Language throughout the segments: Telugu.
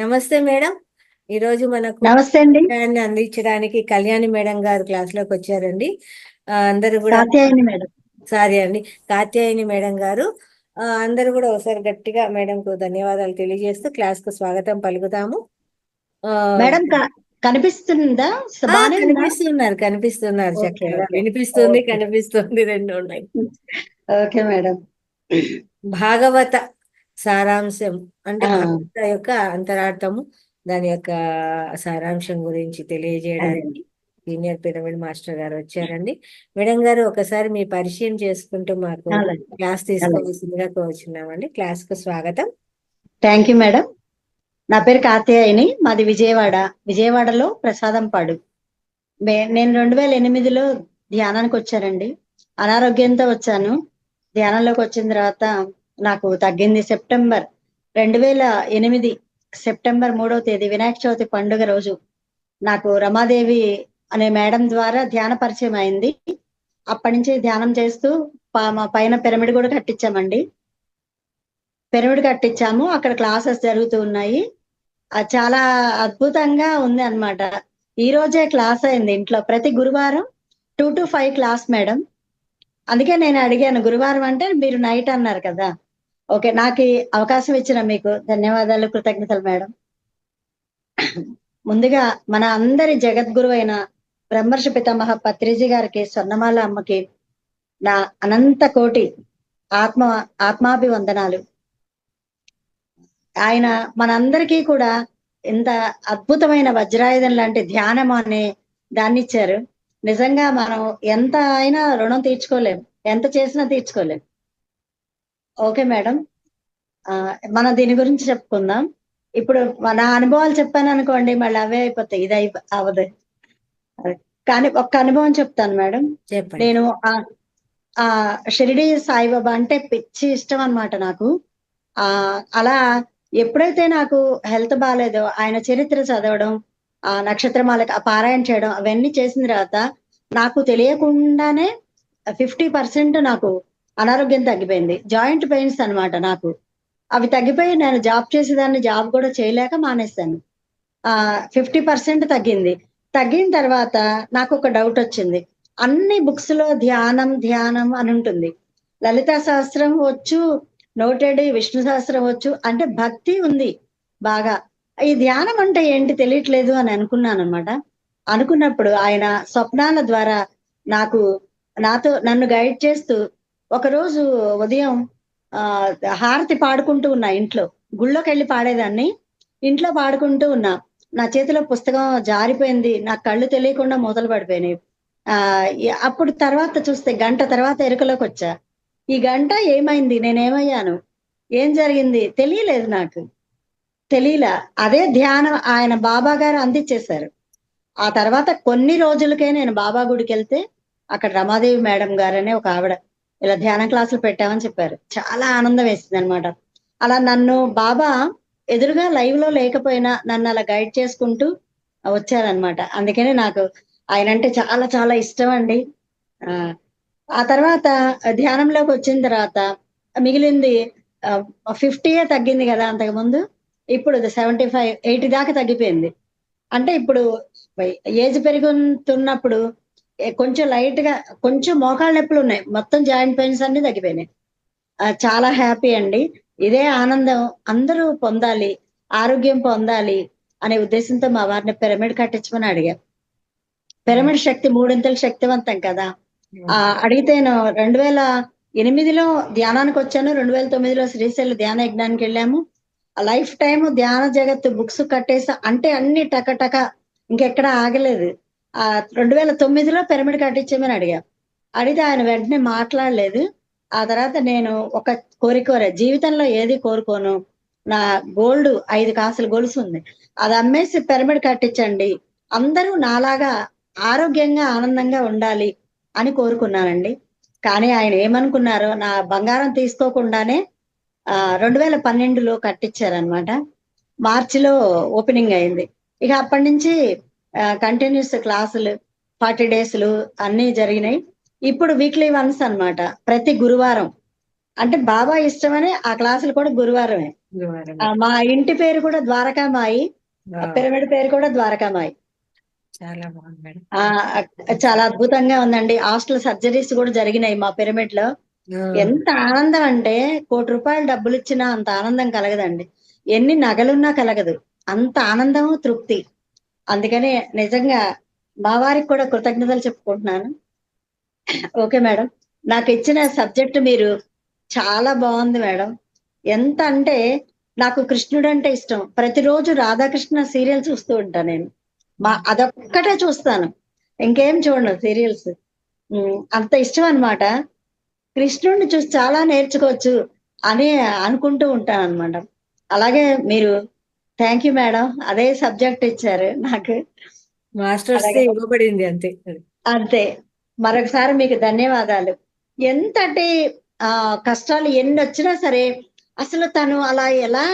నమస్తే మేడం. ఈరోజు మనకు నమస్తే అండి. విషయాన్ని అందించడానికి కళ్యాణి మేడం గారు క్లాస్లోకి వచ్చారండి. అందరూ కూడా కాత్యాయని మేడం. సారీ అండి, కాత్యాయని మేడం గారు. అందరూ కూడా ఒకసారి గట్టిగా మేడంకు ధన్యవాదాలు తెలియజేస్తూ క్లాస్కు స్వాగతం పలుకుతాము. ఆ, మేడం కనిపిస్తుందా? బానే ఉందా? కనిపిస్తున్నారు కనిపిస్తున్నారు ఓకే చక్కగా మేడం. వినిపిస్తుంది, ఓకే కనిపిస్తుంది, రెండు ఉన్నాయి. Okay madam. భాగవత సారాంశం అంటే ఆ, భాగవత యొక్క అంతరార్థము, దాని యొక్క సారాంశం గురించి అదే. తెలియజేయడానికి సీనియర్ పిరమిడ్ మాస్టర్ గారు వచ్చారండి. మేడం గారు, ఒకసారి మీ పరిచయం చేసుకుంటూ మాకు అలాగే క్లాస్ అలాగే. తీసుకోవాల్సిందిగా కోరుచున్నామండి. క్లాస్కు స్వాగతం. Thank you madam. నా పేరు కాత్యాయని, మాది విజయవాడలో ప్రసాదంపాడు. నేను 2008లో ధ్యానానికి వచ్చానండి. అనారోగ్యంతో వచ్చాను. ధ్యానంలోకి వచ్చిన తర్వాత నాకు తగ్గింది. 2008 సెప్టెంబర్ 3వ తేదీ వినాయక చవితి పండుగ రోజు నాకు రమాదేవి అనే మేడం ద్వారా ధ్యాన పరిచయం అయింది. అప్పటి నుంచి ధ్యానం చేస్తూ మా పైన పిరమిడ్ కూడా కట్టించామండి. పిరమిడ్ కట్టించాము, అక్కడ క్లాసెస్ జరుగుతూ ఉన్నాయి. అది చాలా అద్భుతంగా ఉంది అన్నమాట. ఈ రోజే క్లాస్ అయింది ఇంట్లో. ప్రతి గురువారం 2 to 5 క్లాస్ మేడం. అందుకే నేను అడిగాను, గురువారం అంటే మీరు నైట్ అన్నారు కదా. ఓకే, నాకు ఈ అవకాశం ఇచ్చిన మీకు ధన్యవాదాలు, కృతజ్ఞతలు మేడం. ముందుగా మన అందరి జగద్గురు అయిన బ్రహ్మర్షి పితామహ పత్రిజీ గారికి, స్వర్ణమాల అమ్మకి నా అనంత కోటి ఆత్మాభివందనాలు. ఆయన మనందరికీ కూడా ఇంత అద్భుతమైన వజ్రాయుధం లాంటి ధ్యానం అనే దాన్ని ఇచ్చారు. నిజంగా మనం ఎంత అయినా రుణం తీర్చుకోలేం, ఎంత చేసినా తీర్చుకోలేం. ఓకే మేడం, మనం దీని గురించి చెప్పుకుందాం. ఇప్పుడు నా అనుభవాలు చెప్పాను అనుకోండి, మళ్ళీ అవే అయిపోతాయి, ఇది అవదు. కానీ ఒక్క అనుభవం చెప్తాను మేడం. చెప్పండి. నేను ఆ షిరిడి సాయిబాబా అంటే పిచ్చి ఇష్టం అన్నమాట నాకు. అలా ఎప్పుడైతే నాకు హెల్త్ బాగాలేదో ఆయన చరిత్ర చదవడం, ఆ నక్షత్రమాలకి పారాయణ చేయడం, అవన్నీ చేసిన తర్వాత నాకు తెలియకుండానే 50% నాకు అనారోగ్యం తగ్గిపోయింది. జాయింట్ పెయిన్స్ అన్నమాట నాకు. అవి తగ్గిపోయి నేను జాబ్ చేసేదాన్ని, జాబ్ కూడా చేయలేక మానేశాను. 50% తగ్గింది. తగ్గిన తర్వాత నాకు ఒక డౌట్ వచ్చింది. అన్ని బుక్స్ లో ధ్యానం ధ్యానం అని ఉంటుంది. లలితా సహస్రం వచ్చు, నోటెడ్ విష్ణు సహస్రం వచ్చు, అంటే భక్తి ఉంది బాగా. ఈ ధ్యానం అంటే ఏంటి తెలియట్లేదు అని అనుకున్నాను అనమాట. అనుకున్నప్పుడు ఆయన స్వప్నాల ద్వారా నాకు నన్ను గైడ్ చేస్తూ ఒకరోజు ఉదయం ఆ హారతి పాడుకుంటూ ఉన్నా ఇంట్లో. గుళ్ళోకి వెళ్ళి పాడేదాన్ని, ఇంట్లో పాడుకుంటూ ఉన్నా. నా చేతిలో పుస్తకం జారిపోయింది, నా కళ్ళు తెలియకుండా మూతలు పడిపోయినాయి. అప్పుడు తర్వాత చూస్తే గంట తర్వాత ఎరుకలోకి వచ్చా. ఈ గంట ఏమైంది, నేనేమయ్యాను, ఏం జరిగింది తెలియలేదు నాకు. తెలియలా. అదే ధ్యానం ఆయన బాబా గారు అందించేశారు. ఆ తర్వాత కొన్ని రోజులకే నేను బాబా గుడికి వెళ్తే అక్కడ రమాదేవి మేడం గారనే ఒక ఆవిడ ఇలా ధ్యానం క్లాసులు పెట్టామని చెప్పారు. చాలా ఆనందం వేసింది అనమాట. అలా నన్ను బాబా ఎదురుగా లైవ్ లో లేకపోయినా నన్ను అలా గైడ్ చేసుకుంటూ వచ్చారనమాట. అందుకనే నాకు ఆయన అంటే చాలా చాలా ఇష్టం అండి. ఆ ఆ తర్వాత ధ్యానంలోకి వచ్చిన తర్వాత మిగిలింది 50 తగ్గింది కదా అంతకు ముందు. ఇప్పుడు 75 80 దాకా తగ్గిపోయింది. అంటే ఇప్పుడు ఏజ్ పెరుగుతున్నప్పుడు కొంచెం లైట్ గా కొంచెం మోకాళ్ళ నొప్పులు ఉన్నాయి, మొత్తం జాయింట్ పెయిన్స్ అన్ని తగ్గిపోయినాయి. చాలా హ్యాపీ అండి. ఇదే ఆనందం అందరూ పొందాలి, ఆరోగ్యం పొందాలి అనే ఉద్దేశంతో మా వారిని పిరమిడ్ కట్టించమని అడిగా. పిరమిడ్ శక్తి మూడింతలు శక్తివంతం కదా. అడిగితే 2008లో ధ్యానానికి వచ్చాను, 2009లో శ్రీశైల ధ్యాన యజ్ఞానికి వెళ్ళాము. లైఫ్ టైం ధ్యాన జగత్తు బుక్స్ కట్టేసా, అంటే అన్ని టకటక ఇంకెక్కడ ఆగలేదు. 2009లో పిరమిడ్ కట్టించమని అడిగా. అడిగితే ఆయన వెంటనే మాట్లాడలేదు. ఆ తర్వాత నేను ఒక కోరిక జీవితంలో ఏది కోరుకోను, నా గోల్డ్ 5 కాసుల గొలుసు ఉంది, అది అమ్మేసి పిరమిడ్ కట్టించండి, అందరూ నాలాగా ఆరోగ్యంగా ఆనందంగా ఉండాలి అని కోరుకున్నానండి. కానీ ఆయన ఏమనుకున్నారో, నా బంగారం తీసుకోకుండానే 2012లో కట్టించారనమాట. మార్చిలో ఓపెనింగ్ అయింది. ఇక అప్పటి నుంచి కంటిన్యూస్ క్లాసులు 40 డేస్లు అన్నీ జరిగినాయి. ఇప్పుడు వీక్లీ వన్స్ అన్నమాట, ప్రతి గురువారం. అంటే బాబా ఇష్టమని ఆ క్లాసులు కూడా గురువారమే. ద్వారమాయి. మా ఇంటి పేరు కూడా ద్వారకామాయి, వావ్! పిరమిడ్ పేరు కూడా ద్వారకామాయి. చాలా బాగుంది మేడం. ఆ చాలా అద్భుతంగా ఉందండి. హాస్టల్ సర్జరీస్ కూడా జరిగినాయి మా పిరమిడ్ లో. ఆ! ఎంత ఆనందం అంటే ₹1,00,00,000 డబ్బులు ఇచ్చినా అంత ఆనందం కలగదండి. ఎన్ని నగలున్నా కలగదు. అంత ఆనందం, తృప్తి. అందుకని నిజంగా మా వారికి కూడా కృతజ్ఞతలు చెప్పుకుంటున్నాను. Okay madam. నాకు ఇచ్చిన సబ్జెక్ట్ మీరు చాలా బాగుంది మేడం. ఎంత అంటే నాకు కృష్ణుడు అంటే ఇష్టం. ప్రతిరోజు రాధాకృష్ణ సీరియల్ చూస్తూ ఉంటా నేను. అదొక్కటే చూస్తాను. ఇంకేం చూడను సీరియల్స్. అంత ఇష్టం అన్నమాట. కృష్ణుడిని చూసి చాలా నేర్చుకోవచ్చు అని అనుకుంటూ ఉంటానన్నమాట. అలాగే మీరు థ్యాంక్ యూ మేడం. అదే సబ్జెక్ట్ ఇచ్చారు నాకు. మాస్టర్స్ అలాగే ఇవ్వబడింది అంతే. అంతే. మరొకసారి మీకు ధన్యవాదాలు. ఎంతంటే కష్టాలు ఎన్నొచ్చినా సరే, అసలు తను అలా ఎలా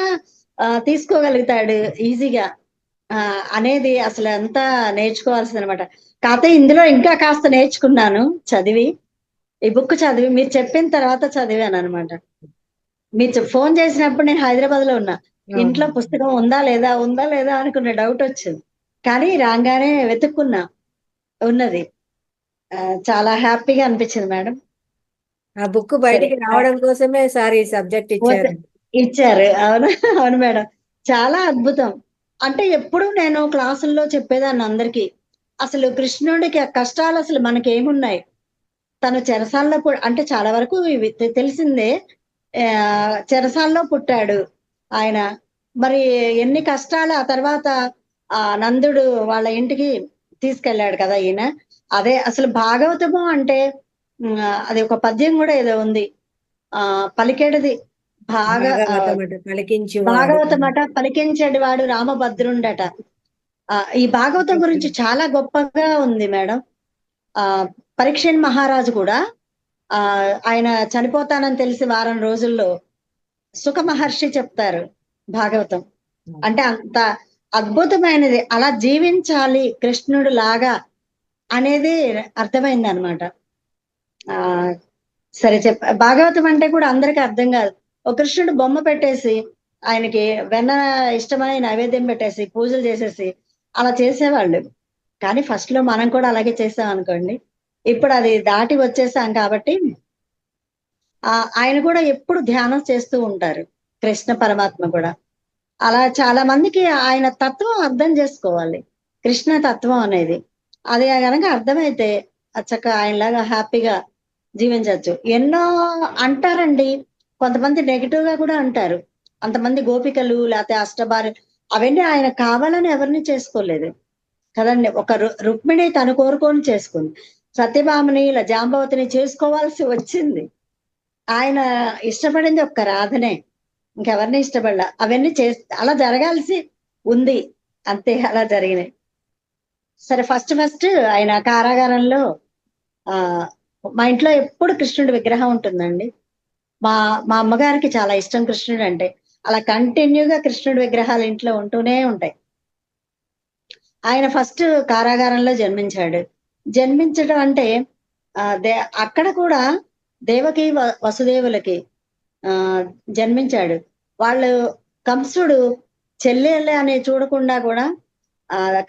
తీసుకోగలుగుతాడు ఈజీగా అనేది అసలు అంతా నేర్చుకోవాల్సిందనమాట. కాపోతే ఇందులో ఇంకా కాస్త నేర్చుకున్నాను చదివి. ఈ బుక్ చదివి మీరు చెప్పిన తర్వాత చదివాననమాట. మీరు ఫోను చేసినప్పుడు నేను హైదరాబాద్‌లో ఉన్నా. ఇంట్లో అవును. పుస్తకం ఉందా లేదా? ఉందా లేదా? అనుకున్న డౌటొచ్చింది. కానీ రాంగానే వెతుక్కున్నా. ఉన్నది. చాలా హ్యాపీగా అనిపించింది మేడం. ఆ బుక్ సరే. బయటికి రావడం కోసమే సార్ ఈ సబ్జెక్ట్ పోతే ఇచ్చారు. ఇచ్చారు. అవును. అవును మేడం. చాలా అద్భుతం. అంటే ఎప్పుడు నేను క్లాసుల్లో చెప్పేదాన్ని అందరికి. అసలు కృష్ణుడికి ఆ కష్టాలు అసలు మనకేమున్నాయి? తను చెరసాలలో అంటే చాలా వరకు ఇవి తెలిసిందే. చెరసాలలో పుట్టాడు ఆయన. మరి ఎన్ని కష్టాలు ఆ తర్వాత నందుడు వాళ్ళ ఇంటికి తీసుకెళ్ళాడు కదా ఈయన. అదే అసలు భాగవతము అంటే అది ఒక పద్యం గూడా ఏదో ఉంది. పలికేటిది బాగా భాగవతమట పలికించువాడు. భాగవతమట పలికించెడివాడు రామభద్రుండట. ఈ భాగవతం గురించి చాలా గొప్పగా ఉంది మేడం. పరీక్షణ్ మహారాజు కూడా ఆయన చనిపోతానని తెలిసి వారం రోజుల్లో సుఖ మహర్షి చెప్తారు భాగవతం. అంటే అంత అద్భుతమైనది. అలా జీవించాలి కృష్ణుడు లాగా అనేది అర్థమైందనమాట. ఆహ్, సరే భాగవతం అంటే కూడా అందరికి అర్థం కాదు. ఒక కృష్ణుడు బొమ్మ పెట్టేసి, ఆయనకి వెన్న ఇష్టమని నైవేద్యం పెట్టేసి, పూజలు చేసేసి అలా చేసేవాళ్ళు. కానీ ఫస్ట్‌లో మనం కూడా అలాగే చేసామనుకోండి. ఇప్పుడు అది దాటి వచ్చేసాం కాబట్టి ఆయన కూడా ఎప్పుడు ధ్యానం చేస్తూ ఉంటారు. కృష్ణ పరమాత్మ కూడా. అలా చాలా మందికి ఆయన తత్వం అర్థం జేసుకోవాలి. కృష్ణ తత్వం అనేది. అది గనక అర్థమైతే చక్కగా ఆయనలాగా హ్యాపీగా జీవించొచ్చు. ఎన్నో అంటారండి. కొంతమంది నెగెటివ్‌గా కూడా అంటారు. అంతమంది గోపికలు లేతే అష్టభార్యలు అవన్నీ ఆయన కావాలని ఎవరిని చేసుకోలేదు. కదండీ! ఒక రుక్మిణి తను కోరుకొని చేసుకుంది. సత్యభామని ఇలా జాంబవతిని చేసుకోవాల్సి వచ్చింది. ఆయన ఇష్టపడింది ఒక్క రాధనే. ఇంకెవరిని ఇష్టపడల. అవన్నీ అలా జరగాల్సి ఉంది. అంతే అలా జరిగినాయి. సరే ఫస్ట్ ఆయన కారాగారంలో ఆహ్, మా ఇంట్లో ఎప్పుడు కృష్ణుడి విగ్రహం ఉంటుందండి. మా మా అమ్మగారికి చాలా ఇష్టం కృష్ణుడంటే. అలా కంటిన్యూగా కృష్ణుడి విగ్రహాలు ఇంట్లో ఉంటూనే ఉంటాయి. ఆయన ఫస్ట్ కారాగారంలో జన్మించాడు. జన్మించడం అంటే ఆహ్, దే అక్కడ కూడా దేవకి, వసుదేవులకి ఆహ్, జన్మించాడు. వాళ్ళు కంసుడు చెల్లెలు అని చూడకుండా కూడా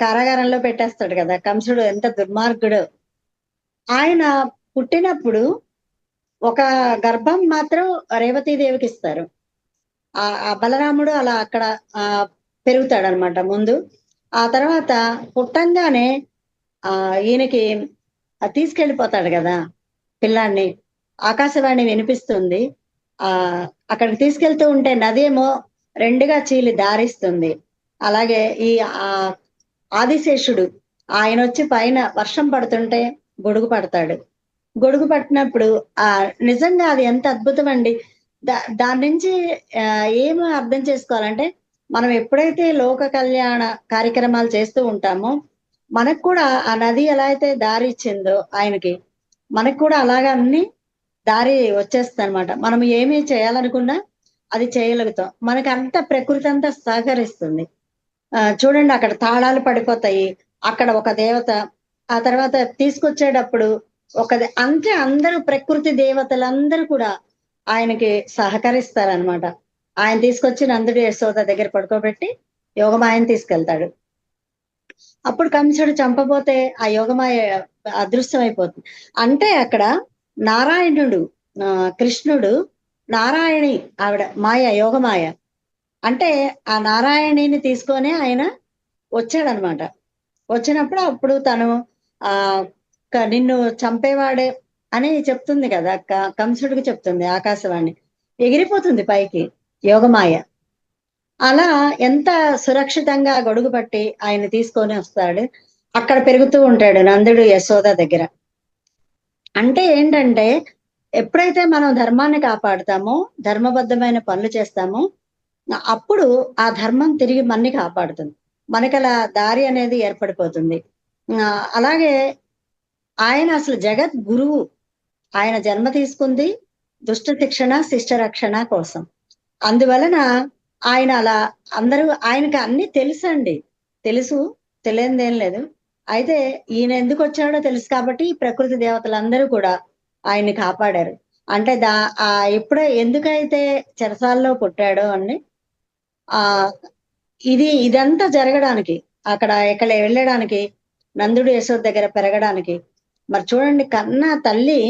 కారాగారంలో పెట్టేస్తాడు కదా! కంసుడు ఎంత దుర్మార్గుడో. ఆయన పుట్టినప్పుడు ఒక గర్భం మాత్రం రేవతీదేవికిస్తారు. ఆ బలరాముడు అలా అక్కడ పెరుగుతాడనమాట ముందు. ఆ తర్వాత పుట్టంగానే ఈయనకి తీసుకెళ్ళిపోతాడు గదా! పిల్లాడిని. ఆకాశవాణి వినిపిస్తుంది. అక్కడికి తీసుకెళ్తూ ఉంటే నదేమో 2గా చీలి దారిస్తుంది. అలాగే ఈ ఆదిశేషుడు ఆయనొచ్చి పైన వర్షం పడుతుంటే గొడుగు పడతాడు. గొడుగు పట్టినప్పుడు నిజంగా అది ఎంత అద్భుతమండి. దాని నుంచి ఏమి అర్థం చేసుకోవాలంటే, మనం ఎప్పుడైతే లోక కళ్యాణ కార్యక్రమాలు చేస్తూ ఉంటామో, మనకు కూడా ఆ నది ఎలా అయితే దారి ఇచ్చిందో ఆయనకి, మనకు కూడా అలాగా అన్ని దారి వచ్చేస్తదనమాట. మనం ఏమి చేయాలనుకున్నా అది చేయగలుగుతాం. మనకంతా ప్రకృతి అంతా సహకరిస్తుంది. చూడండి అక్కడ తాళాలు పడిపోతాయి. అక్కడ ఒక దేవత, ఆ తర్వాత తీసుకొచ్చేటప్పుడు అంటే అందరూ ప్రకృతి దేవతలందరూ కూడా ఆయనకి సహకరిస్తారనమాట. ఆయన తీసుకొచ్చి నందుడు యశోద దగ్గర పడుకోబెట్టి యోగమాయని తీసుకెళ్తాడు. అప్పుడు కంసుడు చంపబోతే ఆ యోగమాయ అదృశ్యం అయిపోతుంది. అంటే అక్కడ నారాయణుడు, కృష్ణుడు, నారాయణి ఆవిడ మాయ, యోగమాయ. అంటే ఆ నారాయణిని తీసుకొని ఆయన వచ్చాడనమాట. వచ్చినప్పుడు అప్పుడు తను ఆ నిన్ను చంపేవాడే అని చెప్తుంది కదా, కంసుడికి చెప్తుంది ఆకాశవాణి. ఎగిరిపోతుంది పైకి యోగమాయ. అలా ఎంత సురక్షితంగా గొడుగు పట్టి ఆయన తీసుకొని వస్తాడు. అక్కడ పెరుగుతూ ఉంటాడు నందుడు యశోద దగ్గర. అంటే ఏంటంటే ఎప్పుడైతే మనం ధర్మాన్ని కాపాడుతామో, ధర్మబద్ధమైన పనులు చేస్తామో, అప్పుడు ఆ ధర్మం తిరిగి మనని కాపాడుతుంది. మనకలా దారి అనేది ఏర్పడిపోతుంది. అలాగే ఆయన అసలు జగత్ గురువు. ఆయన జన్మ తీసుకుంది దుష్ట శిక్షణ, శిష్ట రక్షణ కోసం. అందువలన ఆయన అలా అందరూ ఆయనకి అన్ని తెలుసండి. తెలుసు, తెలియనిదేం లేదు. అయితే ఈయన ఎందుకు వచ్చాడో తెలుసు కాబట్టి ఈ ప్రకృతి దేవతలందరూ కూడా ఆయన్ని కాపాడారు. అంటే ఎప్పుడో ఎందుకైతే చెరసాల్లో పుట్టాడో అని ఆ ఇదంతా జరగడానికి, ఇక్కడ వెళ్ళడానికి, నందుడు యశోద దగ్గర పెరగడానికి. మరి చూడండి, కన్నా తల్లి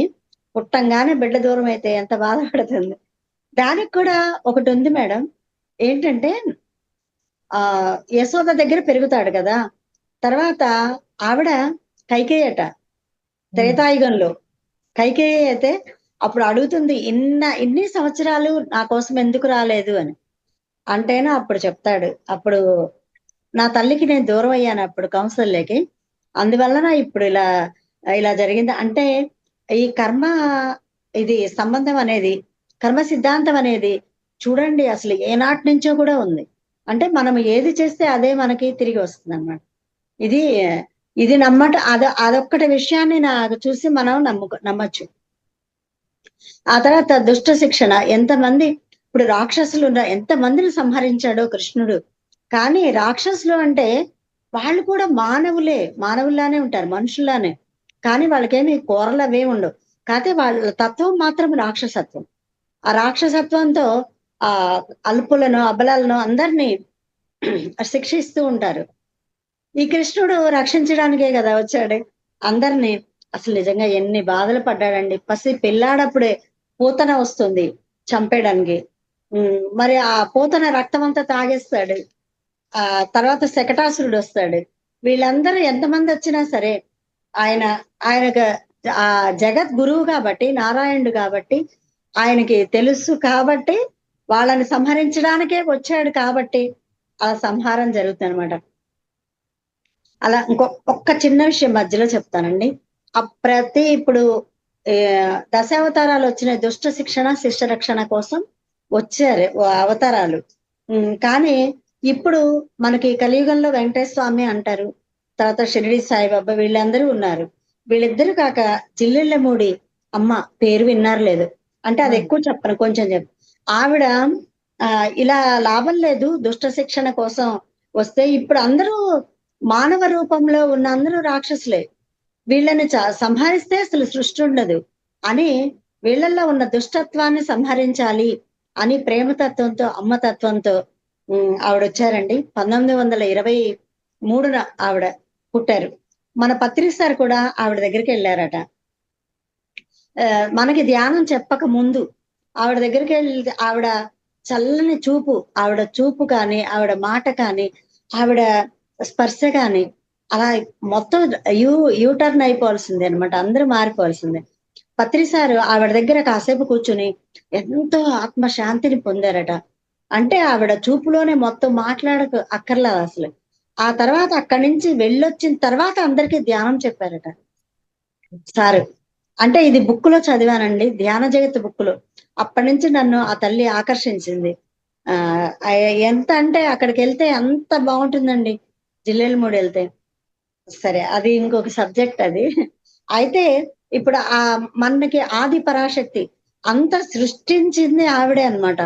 పుట్టంగానే బిడ్డ దూరం అయితే ఎంత బాధపడుతుంది. దానికి కూడా ఒకటి ఉంది మేడం. ఏంటంటే యశోద దగ్గర పెరుగుతాడు కదా, తర్వాత ఆవిడ కైకేయట, త్రేతాయుగంలో కైకేయి అయితే అప్పుడు అడుగుతుంది, ఇన్ని సంవత్సరాలు నా కోసం ఎందుకు రాలేదు అని. అంటేనా అప్పుడు చెప్తాడు, అప్పుడు నా తల్లికి నేను దూరం అయ్యాను అప్పుడు కౌసల్యకి, అందువలన ఇప్పుడు ఇలా జరిగింది. అంటే ఈ కర్మ, ఇది సంబంధం అనేది, కర్మ సిద్ధాంతం అనేది చూడండి అసలు ఏనాటి నుంచో కూడా ఉంది. అంటే మనం ఏది చేస్తే అదే మనకి తిరిగి వస్తుంది అన్నమాట. ఇది అదొక్కటి విషయాన్ని నాకు చూసి మనం నమ్మచ్చు. ఆ తర్వాత దుష్ట శిక్షణ. ఎంతమంది ఇప్పుడు రాక్షసులు ఎంతమందిని సంహరించాడో కృష్ణుడు. కానీ రాక్షసులు అంటే వాళ్ళు కూడా మానవుల్లానే ఉంటారు, మనుషుల్లానే. కానీ వాళ్ళకేమి కూరలు అవే ఉండవు. కాకపోతే వాళ్ళ తత్వం మాత్రం రాక్షసత్వం. ఆ రాక్షసత్వంతో ఆ అల్పులను, అబలాలను అందరినీ శిక్షిస్తూ ఉంటారు. ఈ కృష్ణుడు రక్షించడానికే కదా వచ్చాడు అందరినీ. అసలు నిజంగా ఎన్ని బాధలు పడ్డాడండి. పసి పిల్లాడప్పుడే పూతన వస్తుంది చంపేయడానికి. మరి ఆ పూతన రక్తం అంతా తాగేస్తాడు. ఆ తర్వాత శకటాసురుడు వస్తాడు. వీళ్ళందరూ ఎంతమంది వచ్చినా సరే ఆయనకు ఆ జగత్ గురువు కాబట్టి, నారాయణుడు కాబట్టి, ఆయనకి తెలుసు కాబట్టి, వాళ్ళని సంహరించడానికే వచ్చాడు కాబట్టి ఆ సంహారం జరుగుతుంది అనమాట. అలా ఒక్క చిన్న విషయం మధ్యలో చెప్తానండి. ఇప్పుడు దశావతారాలు వచ్చిన దుష్ట శిక్షణ, శిష్ట రక్షణ కోసం వచ్చారు అవతారాలు. కానీ ఇప్పుడు మనకి కలియుగంలో వెంకటేశ్వర స్వామి అంటారు, తర్వాత షిరిడి సాయిబాబా, వీళ్ళందరూ ఉన్నారు. వీళ్ళిద్దరు కాక జిల్లెళ్ళమూడి అమ్మ పేరు విన్నారు లేదు, అంటే అది ఎక్కువ చెప్పను, కొంచెం చెప్పు. ఆవిడ ఇలా లాభం లేదు, దుష్ట శిక్షణ కోసం వస్తే ఇప్పుడు అందరూ మానవ రూపంలో ఉన్న అందరూ రాక్షసులే, వీళ్ళని సంహరిస్తే అసలు సృష్టి ఉండదు అని, వీళ్ళల్లో ఉన్న దుష్టత్వాన్ని సంహరించాలి అని ప్రేమతత్వంతో, అమ్మతత్వంతో ఆవిడ వచ్చారండి. 1923 ఆవిడ పుట్టారు. మన పత్రిక సార్ కూడా ఆవిడ దగ్గరికి వెళ్ళారట. మనకి ధ్యానం చెప్పక ముందు ఆవిడ దగ్గరికి వెళ్ళి, ఆవిడ చల్లని చూపు, ఆవిడ చూపు కానీ, ఆవిడ మాట కానీ, ఆవిడ స్పర్శ కానీ, అలా మొత్తం యూటర్న్ అయిపోవాల్సిందే అనమాట. అందరూ మారిపోవాల్సిందే. పత్రి సారు ఆవిడ దగ్గర కాసేపు కూర్చుని ఎంతో ఆత్మశాంతిని పొందారట. అంటే ఆవిడ చూపులోనే మొత్తం మాట్లాడక అక్కర్లేదు అసలు. ఆ తర్వాత అక్కడి నుంచి వెళ్ళొచ్చిన తర్వాత అందరికీ ధ్యానం చెప్పారట సారు. అంటే ఇది బుక్ లో చదివానండి, ధ్యాన జగత్ బుక్ లో. అప్పటి నుంచి నన్ను ఆ తల్లి ఆకర్షించింది. ఎంత అంటే అక్కడికి వెళ్తే అంత బాగుంటుందండి, జిల్లెలమూడి వెళ్తే. సరే, అది ఇంకొక సబ్జెక్ట్ అది. అయితే ఇప్పుడు మనకి ఆది పరాశక్తి అంత సృష్టించింది ఆవిడే అన్నమాట.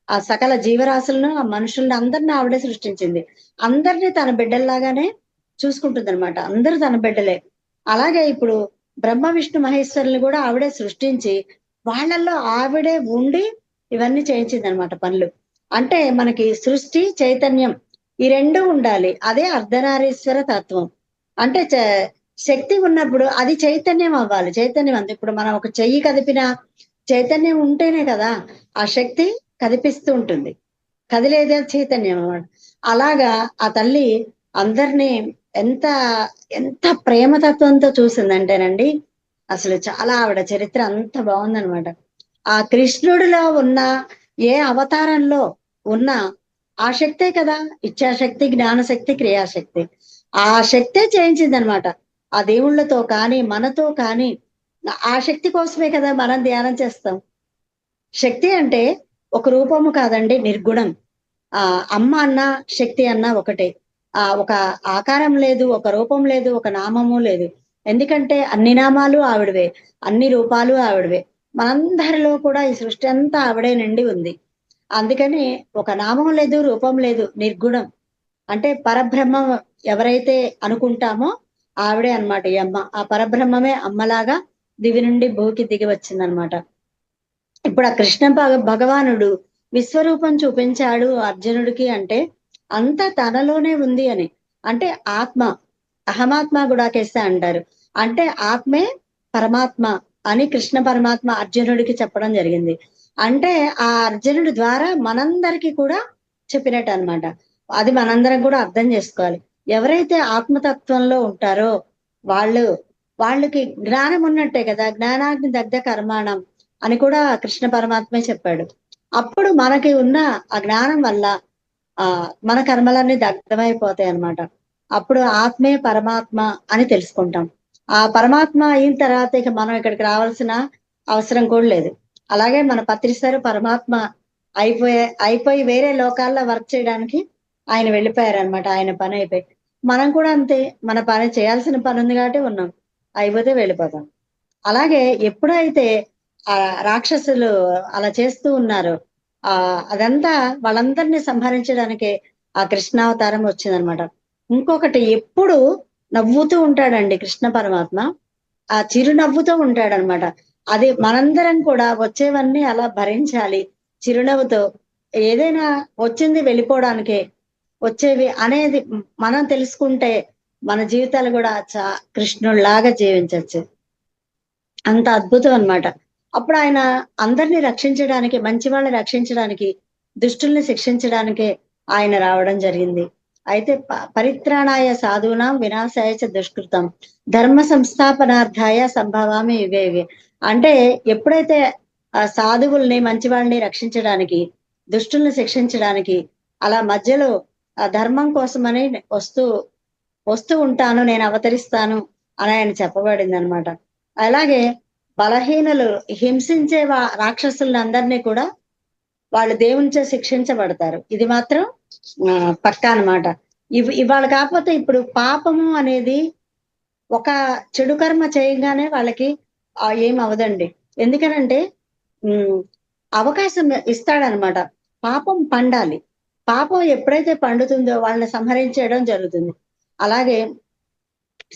ఆ సకల జీవరాశులను, ఆ మనుషుల్ని అందరిని ఆవిడే సృష్టించింది. అందరినీ తన బిడ్డల్లాగానే చూసుకుంటుంది అనమాట. అందరూ తన బిడ్డలే. అలాగే ఇప్పుడు బ్రహ్మ విష్ణు మహేశ్వరులు కూడా ఆవిడే సృష్టించి వాళ్ళల్లో ఆవిడే ఉండి ఇవన్నీ చేయించింది అనమాట పనులు. అంటే మనకి సృష్టి చైతన్యం ఈ రెండు ఉండాలి. అదే అర్ధనారీశ్వర తత్వం. అంటే శక్తి ఉన్నప్పుడు అది చైతన్యం అవ్వాలి. చైతన్యం అంతే. ఇప్పుడు మనం ఒక చెయ్యి కదిపిన చైతన్యం ఉంటేనే కదా ఆ శక్తి కదిపిస్తూ ఉంటుంది. కదిలేదే చైతన్యం అన్నమాట. అలాగా ఆ తల్లి అందరినీ ఎంత ఎంత ప్రేమతత్వంతో చూసిందంటేనండి, అసలు చాలా ఆవిడ చరిత్ర అంత బాగుందనమాట. ఆ కృష్ణుడిలో ఉన్న ఏ అవతారంలో ఉన్న ఆ శక్తే కదా ఇచ్ఛాశక్తి, జ్ఞానశక్తి, క్రియాశక్తి. ఆ శక్తే చేయించిందనమాట. ఆ దేవుళ్ళతో కానీ మనతో కానీ ఆ శక్తి కోసమే కదా మనం ధ్యానం చేస్తాం. శక్తి అంటే ఒక రూపము కాదండి, నిర్గుణం. అమ్మ అన్న శక్తి అన్న ఒకటే. ఒక ఆకారం లేదు, ఒక రూపం లేదు, ఒక నామము లేదు. ఎందుకంటే అన్ని నామాలు ఆవిడవే, అన్ని రూపాలు ఆవిడవే. మనందరిలో కూడా ఈ సృష్టి అంతా ఆవిడే నిండి ఉంది. అందుకని ఒక నామం లేదు, రూపం లేదు, నిర్గుణం. అంటే పరబ్రహ్మం ఎవరైతే అనుకుంటామో ఆవిడే అన్నమాట ఈ అమ్మ. ఆ పరబ్రహ్మమే అమ్మలాగా దివి నుండి భూకి దిగి వచ్చిందనమాట. ఇప్పుడు ఆ కృష్ణ భగవానుడు విశ్వరూపం చూపించాడు అర్జునుడికి అంటే అంతా తనలోనే ఉంది అని. అంటే ఆత్మ, అహమాత్మ గుడాకేస్తే అంటారు. అంటే ఆత్మే పరమాత్మ అని కృష్ణ పరమాత్మ అర్జునుడికి చెప్పడం జరిగింది. అంటే ఆ అర్జునుడి ద్వారా మనందరికీ కూడా చెప్పినట్టు అనమాట. అది మనందరం కూడా అర్థం చేసుకోవాలి. ఎవరైతే ఆత్మతత్వంలో ఉంటారో వాళ్ళు వాళ్ళకి జ్ఞానం ఉన్నట్టే కదా. జ్ఞానాగ్ని దగ్ధ కర్మాణం అని కూడా కృష్ణ పరమాత్మే చెప్పాడు. అప్పుడు మనకి ఉన్న ఆ జ్ఞానం వల్ల మన కర్మలన్నీ దగ్ధమైపోతాయి అన్నమాట. అప్పుడు ఆత్మే పరమాత్మ అని తెలుసుకుంటాం. ఆ పరమాత్మ అయిన తర్వాత ఇక మనం ఇక్కడికి రావాల్సిన అవసరం కూడా లేదు. అలాగే మన పత్రిసారు పరమాత్మ అయిపోయి వేరే లోకాల్లో వర్క్ చేయడానికి ఆయన వెళ్ళిపోయారనమాట. ఆయన పని అయిపోయి మనం కూడా అంతే. మన పని చేయాల్సిన పని ఉంది కాబట్టి ఉన్నాం, అయిపోతే వెళ్ళిపోతాం. అలాగే ఎప్పుడైతే ఆ రాక్షసులు అలా చేస్తూ ఉన్నారు, అదంతా వాళ్ళందరినీ సంహరించడానికే ఆ కృష్ణావతారం వచ్చిందనమాట. ఇంకొకటి ఎప్పుడు నవ్వుతూ ఉంటాడండి కృష్ణ పరమాత్మ. ఆ చిరునవ్వుతో ఉంటాడనమాట. అది మనందరం కూడా వచ్చేవన్నీ అలా భరించాలి చిరునవ్వుతో. ఏదైనా వచ్చింది వెళ్ళిపోవడానికే వచ్చేవి అనేది మనం తెలుసుకుంటే మన జీవితాలు కూడా కృష్ణుడిలాగా జీవించవచ్చు. అంత అద్భుతం అన్నమాట. అప్పుడు ఆయన అందరిని రక్షించడానికి, మంచి వాళ్ళని రక్షించడానికి, దుష్టుల్ని శిక్షించడానికే ఆయన రావడం జరిగింది. అయితే పరిత్రాణాయ సాధూనాం వినాశాయ చ దుష్కృతం ధర్మ సంస్థాపనార్థాయ సంభవామి యుగే యుగే. అంటే ఎప్పుడైతే ఆ సాధువుల్ని మంచి వాళ్ళని రక్షించడానికి, దుష్టుల్ని శిక్షించడానికి, అలా మధ్యలో ఆ ధర్మం కోసమని వస్తూ వస్తూ ఉంటాను, నేను అవతరిస్తాను అని ఆయన చెప్పబడింది అనమాట. అలాగే బలహీనులు హింసించే రాక్షసులందరినీ కూడా వాళ్ళు దేవునిచే శిక్షించబడతారు. ఇది మాత్రం పక్కా అనమాట. ఇవాళ కాకపోతే ఇప్పుడు పాపము అనేది ఒక చెడు కర్మ చేయగానే వాళ్ళకి ఏం అవదండి. ఎందుకనంటే అవకాశం ఇస్తాడనమాట. పాపం పండాలి. పాపం ఎప్పుడైతే పండుతుందో వాళ్ళని సంహరించడం జరుగుతుంది. అలాగే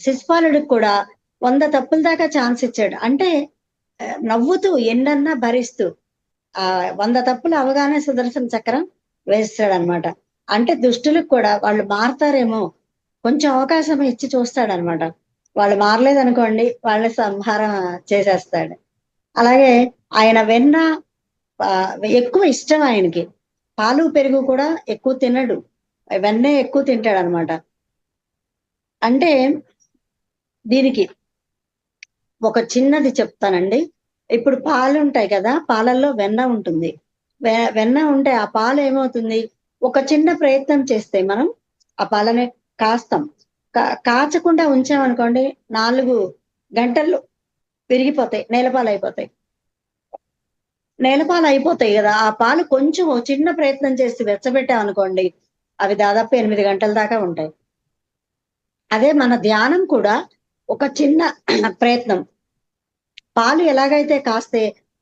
శిశుపాలుడికి కూడా 100 తప్పుల దాకా ఛాన్స్ ఇచ్చాడు. అంటే నవ్వుతూ ఎన్నన్నా భరిస్తూ 100 తప్పులు అవగానే సుదర్శన చక్రం వేస్తాడనమాట. అంటే దుష్టులకు కూడా వాళ్ళు మారతారేమో కొంచెం అవకాశం ఇచ్చి చూస్తాడనమాట. వాళ్ళు మారలేదనుకోండి వాళ్ళని సంహారం చేసేస్తాడు. అలాగే ఆయన వెన్న ఎక్కువ ఇష్టం ఆయనకి. పాలు పెరుగు కూడా ఎక్కువ తినడు, వెన్నే ఎక్కువ తింటాడు అనమాట. అంటే దీనికి ఒక చిన్నది చెప్తానండి. ఇప్పుడు పాలు ఉంటాయి కదా, పాలల్లో వెన్న ఉంటుంది. వెన్న ఉంటే ఆ పాలు ఏమవుతుంది, ఒక చిన్న ప్రయత్నం చేస్తే మనం ఆ పాలని కాస్తాం. కాచకుండా ఉంచామనుకోండి 4 గంటల్లో పెరిగిపోతాయి, నేలపాలు అయిపోతాయి. నేలపాలు అయిపోతాయి కదా. ఆ పాలు కొంచెం చిన్న ప్రయత్నం చేసి వెచ్చబెట్టామనుకోండి అవి దాదాపు 8 గంటల దాకా ఉంటాయి. అదే మన ధ్యానం కూడా ఒక చిన్న ప్రయత్నం. పాలు ఎలాగైతే కాస్తే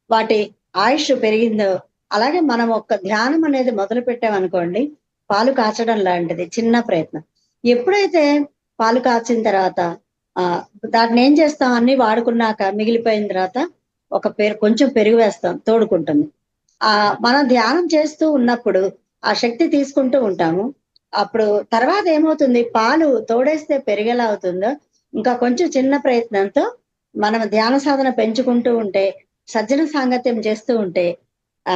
వాటి ఆయుష్ పెరిగిందో అలాగే మనం ఒక ధ్యానం అనేది మొదలు పెట్టామనుకోండి పాలు కాచడం లాంటిది చిన్న ప్రయత్నం. ఎప్పుడైతే పాలు కాచిన తర్వాత దాన్ని ఏం చేస్తాం, అన్ని వాడుకున్నాక మిగిలిపోయిన తర్వాత కొంచెం పెరుగు వేస్తాం, తోడుకుంటుంది. మనం ధ్యానం చేస్తూ ఉన్నప్పుడు ఆ శక్తి తీసుకుంటూ ఉంటాము. అప్పుడు తర్వాత ఏమవుతుంది, పాలు తోడేస్తే పెరిగేలా అవుతుందో ఇంకా కొంచెం చిన్న ప్రయత్నంతో మనం ధ్యాన సాధన పెంచుకుంటూ ఉంటే, సజ్జన సాంగత్యం చేస్తూ ఉంటే ఆ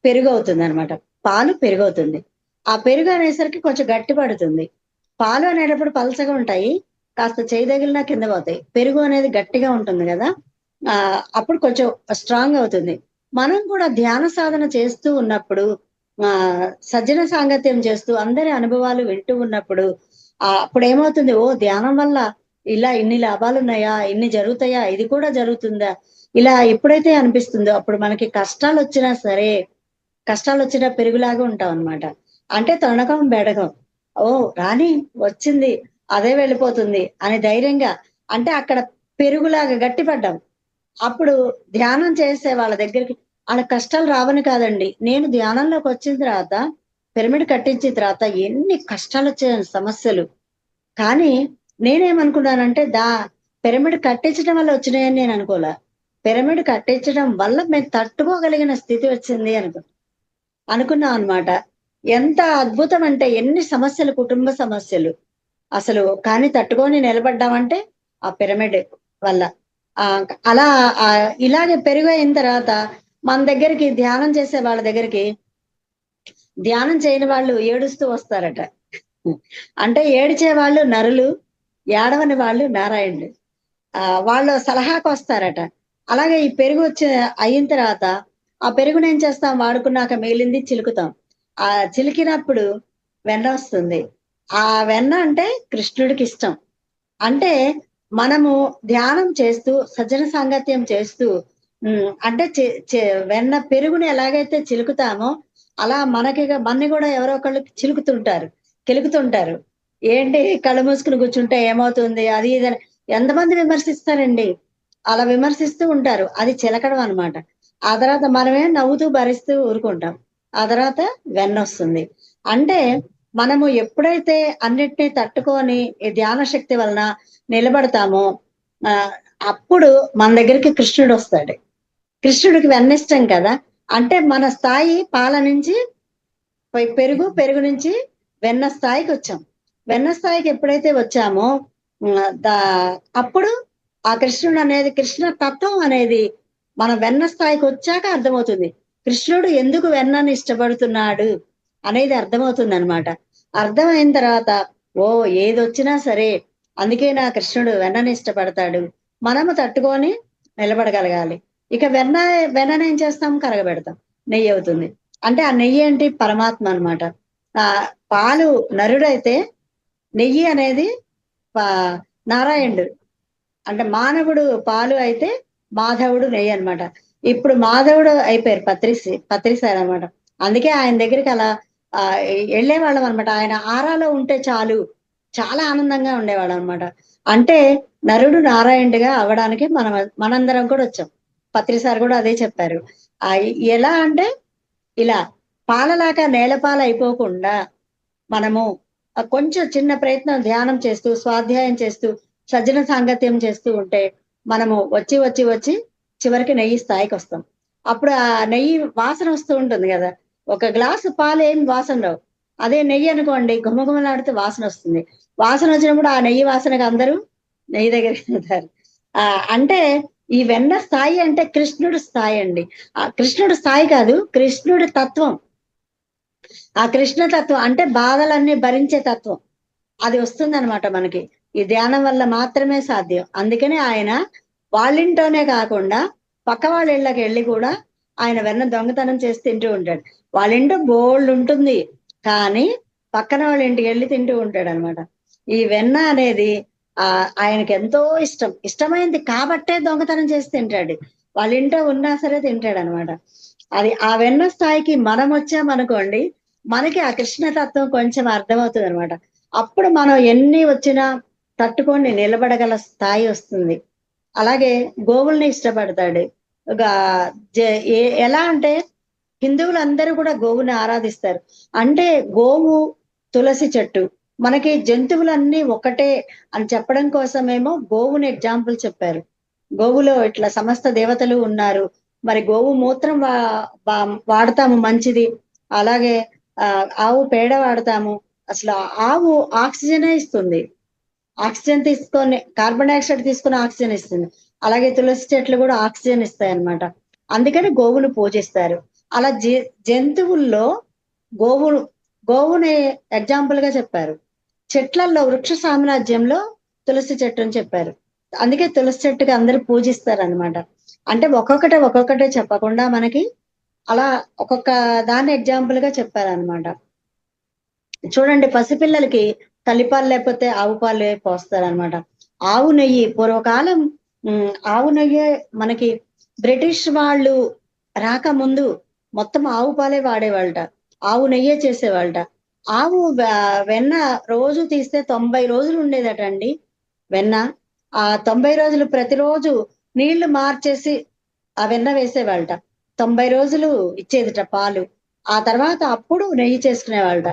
పెరుగు అవుతుంది అనమాట. పాలు పెరుగవుతుంది. ఆ పెరుగు అనేసరికి కొంచెం గట్టి పడుతుంది. పాలు అనేటప్పుడు పలచగా ఉంటాయి, కాస్త చేయి తగిలినా కింద పోతాయి. పెరుగు అనేది గట్టిగా ఉంటుంది కదా, అప్పుడు కొంచెం స్ట్రాంగ్ అవుతుంది. మనం కూడా ధ్యాన సాధన చేస్తూ ఉన్నప్పుడు, ఆ సజ్జన సాంగత్యం చేస్తూ అందరి అనుభవాలు వింటూ ఉన్నప్పుడు అప్పుడు ఏమవుతుంది, ఓ ధ్యానం వల్ల ఇలా ఇన్ని లాభాలు ఉన్నాయా, ఇన్ని జరుగుతాయా, ఇది కూడా జరుగుతుందా, ఇలా ఎప్పుడైతే అనిపిస్తుందో అప్పుడు మనకి కష్టాలు వచ్చినా సరే, కష్టాలు వచ్చినా పెరుగులాగా ఉంటాం అనమాట. అంటే తొణకం బెడగం, ఓ రాని వచ్చింది అదే వెళ్ళిపోతుంది అని ధైర్యంగా, అంటే అక్కడ పెరుగులాగా గట్టిపడ్డాం. అప్పుడు ధ్యానం చేసే వాళ్ళ దగ్గరికి ఆడ కష్టాలు రావని కాదండి. నేను ధ్యానంలోకి వచ్చిన తర్వాత, పిరమిడ్ కట్టించిన తర్వాత ఎన్ని కష్టాలు వచ్చాయని సమస్యలు. కానీ నేనేమనుకున్నానంటే పిరమిడ్ కట్టించడం వల్ల వచ్చినాయని నేను అనుకోలే. పిరమిడ్ కట్టించడం వల్ల మేము తట్టుకోగలిగిన స్థితి వచ్చింది అనుకున్నాం అనమాట. ఎంత అద్భుతం అంటే ఎన్ని సమస్యలు, కుటుంబ సమస్యలు అసలు, కానీ తట్టుకొని నిలబడ్డామంటే ఆ పిరమిడ్ వల్ల. అలా ఇలాగే పెరుగు అయిన తర్వాత మన దగ్గరికి ధ్యానం చేసే వాళ్ళ దగ్గరికి ధ్యానం చేయని వాళ్ళు ఏడుస్తూ వస్తారట. అంటే ఏడిచే వాళ్ళు నరులు, ఏడవని వాళ్ళు నారాయణుడు. వాళ్ళు సలహాకు వస్తారట. అలాగే ఈ పెరుగు అయిన తర్వాత ఆ పెరుగును ఏం చేస్తాం, వాడుకున్నాక మిగిలింది చిలుకుతాం. ఆ చిలికినప్పుడు వెన్న వస్తుంది. ఆ వెన్న అంటే కృష్ణుడికి ఇష్టం. అంటే మనము ధ్యానం చేస్తూ సజ్జన సాంగత్యం చేస్తూ అంటే వెన్న పెరుగుని ఎలాగైతే చిలుకుతామో అలా మన్ని కూడా ఎవరో ఒకళ్ళు కెలుకుతుంటారు. ఏంటి కళ్ళు మూసుకుని కూర్చుంటే ఏమవుతుంది అది ఇది ఎంతమంది విమర్శిస్తారండి. అలా విమర్శిస్తూ ఉంటారు, అది చిలకడం అనమాట. ఆ తర్వాత మనమే నవ్వుతూ భరిస్తూ ఊరుకుంటాం. ఆ తర్వాత వెన్న వస్తుంది. అంటే మనము ఎప్పుడైతే అన్నిటినీ తట్టుకొని ఈ ధ్యాన శక్తి వలన నిలబడతామో అప్పుడు మన దగ్గరికి కృష్ణుడు వస్తాడు. కృష్ణుడికి వెన్నిష్టం కదా. అంటే మన స్థాయి పాల నుంచి పెరుగు నుంచి వెన్న స్థాయికి వచ్చాం. వెన్న స్థాయికి ఎప్పుడైతే వచ్చామో అప్పుడు ఆ కృష్ణుడు అనేది, కృష్ణ తత్వం అనేది మన వెన్న స్థాయికి వచ్చాక అర్థమవుతుంది. కృష్ణుడు ఎందుకు వెన్నని ఇష్టపడుతున్నాడు అనేది అర్థమవుతుంది అనమాట. అర్థమైన తర్వాత ఓ ఏది వచ్చినా సరే, అందుకే నా కృష్ణుడు వెన్నని ఇష్టపడతాడు, మనము తట్టుకొని నిలబడగలగాలి. ఇక వెన్నని ఏం చేస్తాం, కరగబెడతాం, నెయ్యి అవుతుంది. అంటే ఆ నెయ్యి ఏంటి, పరమాత్మ అనమాట. పాలు నరుడైతే నెయ్యి అనేది నారాయణుడు. అంటే మానవుడు పాలు అయితే మాధవుడు నెయ్యి అనమాట. ఇప్పుడు మాధవుడు అయిపోయారు పత్రిసారి అనమాట. అందుకే ఆయన దగ్గరికి అలా వెళ్ళేవాళ్ళం అనమాట. ఆయన ఆరాలో ఉంటే చాలు, చాలా ఆనందంగా ఉండేవాడు అనమాట. అంటే నరుడు నారాయణుడిగా అవ్వడానికి మనందరం కూడా వచ్చాం. పత్రిసారి కూడా అదే చెప్పారు. ఎలా అంటే ఇలా పాలలాగా నేలపాల అయిపోకుండా మనము కొంచెం చిన్న ప్రయత్నం ధ్యానం చేస్తూ, స్వాధ్యాయం చేస్తూ, సజ్జన సాంగత్యం చేస్తూ ఉంటే మనము వచ్చి చివరికి నెయ్యి స్థాయికి వస్తాం. అప్పుడు ఆ నెయ్యి వాసన వస్తూ ఉంటుంది కదా. ఒక గ్లాసు పాలు ఏం వాసన రావు. అదే నెయ్యి అనుకోండి, గుమగుమలాడితే వాసన వస్తుంది. వాసన వచ్చినప్పుడు ఆ నెయ్యి వాసనకు అందరూ నెయ్యి దగ్గరికి వెళ్తారు. అంటే ఈ వెన్న స్థాయి అంటే కృష్ణుడు స్థాయి అండి. ఆ కృష్ణుడు స్థాయి కాదు, కృష్ణుడి తత్వం. ఆ కృష్ణ తత్వం అంటే బాధలన్నీ భరించే తత్వం, అది వస్తుందన్నమాట మనకి. ఈ ధ్యానం వల్ల మాత్రమే సాధ్యం. అందుకనే ఆయన వాళ్ళింటోనే కాకుండా పక్క వాళ్ళ ఇళ్ళకి వెళ్ళి కూడా ఆయన వెన్న దొంగతనం చేసి తింటూ ఉంటాడు. వాళ్ళింటో బోల్డ్ ఉంటుంది, కానీ పక్కన వాళ్ళ ఇంటికి వెళ్ళి తింటూ ఉంటాడు అనమాట. ఈ వెన్న అనేది ఆయనకి ఎంతో ఇష్టమైంది కాబట్టే దొంగతనం చేసి తింటాడు. వాళ్ళ ఇంట్లో ఉన్నా సరే తింటాడు అనమాట. అది ఆ వెన్న స్థాయికి మనం వచ్చామనుకోండి, మనకి ఆ కృష్ణతత్వం కొంచెం అర్థమవుతుంది అనమాట. అప్పుడు మనం ఎన్ని వచ్చినా తట్టుకొని నిలబడగల స్థాయి వస్తుంది. అలాగే గోవుల్ని ఇష్టపడతాడు. ఎలా అంటే హిందువులందరూ కూడా గోవుని ఆరాధిస్తారు. అంటే గోవు తులసి చెట్టు, మనకి జంతువులన్నీ ఒకటే అని చెప్పడం కోసమేమో గోవుని ఎగ్జాంపుల్ చెప్పారు. గోవులో ఇట్లా సమస్త దేవతలు ఉన్నారు, మరి గోవు మూత్రం వాడతాము మంచిది. అలాగే ఆవు పేడ వాడతాము. అసలు ఆవు ఆక్సిజనే ఇస్తుంది. ఆక్సిజన్ తీసుకొని కార్బన్ డైఆక్సైడ్ తీసుకొని ఆక్సిజన్ ఇస్తుంది. అలాగే తులసి చెట్లు కూడా ఆక్సిజన్ ఇస్తాయి అన్నమాట. అందుకని గోవులు పూజిస్తారు. అలా జంతువుల్లో గోవులు గోవుని ఎగ్జాంపుల్ గా చెప్పారు. చెట్లల్లో వృక్ష సామ్రాజ్యంలో తులసి చెట్టు అని చెప్పారు. అందుకే తులసి చెట్టుకి అందరూ పూజిస్తారు అనమాట. అంటే ఒక్కొక్కటే చెప్పకుండా మనకి అలా ఒక్కొక్క దాన్ని ఎగ్జాంపుల్ గా చెప్పారనమాట. చూడండి, పసిపిల్లలకి తల్లిపాలు లేకపోతే ఆవు పాలే పోస్తారనమాట. ఆవు నెయ్యి పూర్వకాలం ఆవు నెయ్యి మనకి బ్రిటిష్ వాళ్ళు రాకముందు మొత్తం ఆవు పాలే వాడేవాళ్ళట. ఆవు నెయ్యే చేసేవాళ్ళట. ఆవు వెన్న రోజు తీస్తే 90 రోజులు ఉండేదట అండి వెన్న. ఆ 90 రోజులు ప్రతిరోజు నీళ్లు మార్చేసి ఆ వెన్న వేసేవాళ్ళట. 90 రోజులు ఇచ్చేదిట పాలు. ఆ తర్వాత అప్పుడు నెయ్యి చేసుకునేవాళ్ళట.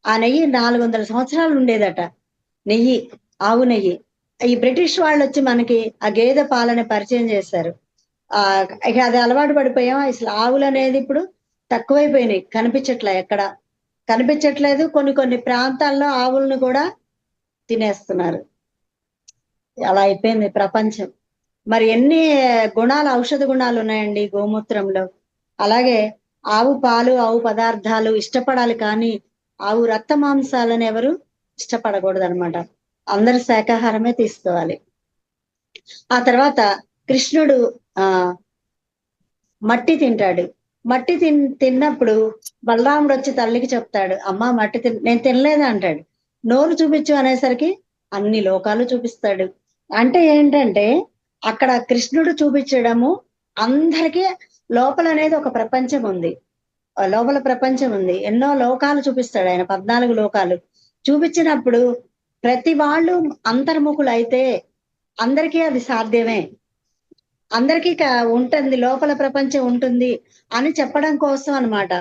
ఆ నెయ్యి 400 సంవత్సరాలు ఉండేదట నెయ్యి, ఆవు నెయ్యి. ఈ బ్రిటిష్ వాళ్ళు వచ్చి మనకి ఆ గేదె పాలని పరిచయం చేశారు. ఇక అది అలవాటు పడిపోయాం. అసలు ఆవులు అనేది ఇప్పుడు తక్కువైపోయినాయి, ఎక్కడ కనిపించట్లేదు. కొన్ని ప్రాంతాల్లో ఆవులను కూడా తినేస్తున్నారు. అలా అయిపోయింది ప్రపంచం. మరి ఎన్ని గుణాలు, ఔషధ గుణాలు ఉన్నాయండి గోమూత్రంలో. అలాగే ఆవు పాలు, ఆవు పదార్థాలు ఇష్టపడాలి, కానీ ఆవు రక్త మాంసాలను ఎవరు ఇష్టపడకూడదు అనమాట. అందరు శాకాహారమే తీసుకోవాలి. ఆ తర్వాత కృష్ణుడు మట్టి తింటాడు. మట్టి తిన్నప్పుడు బలరాముడు వచ్చి తల్లికి చెప్తాడు, అమ్మ మట్టి నేను తినలేదు అంటాడు. నోరు చూపించు అనేసరికి అన్ని లోకాలు చూపిస్తాడు. అంటే ఏంటంటే అక్కడ కృష్ణుడు చూపించడము అందరికీ లోపల అనేది ఒక ప్రపంచం ఉంది. లోపల ప్రపంచం ఉంది. ఎన్నో లోకాలు చూపిస్తాడు ఆయన, 14 లోకాలు చూపించినప్పుడు ప్రతి వాళ్ళు అంతర్ముఖులు అయితే అందరికీ అది సాధ్యమే. అందరికీ ఉంటుంది, లోపల ప్రపంచం ఉంటుంది అని చెప్పడం కోసం అన్నమాట.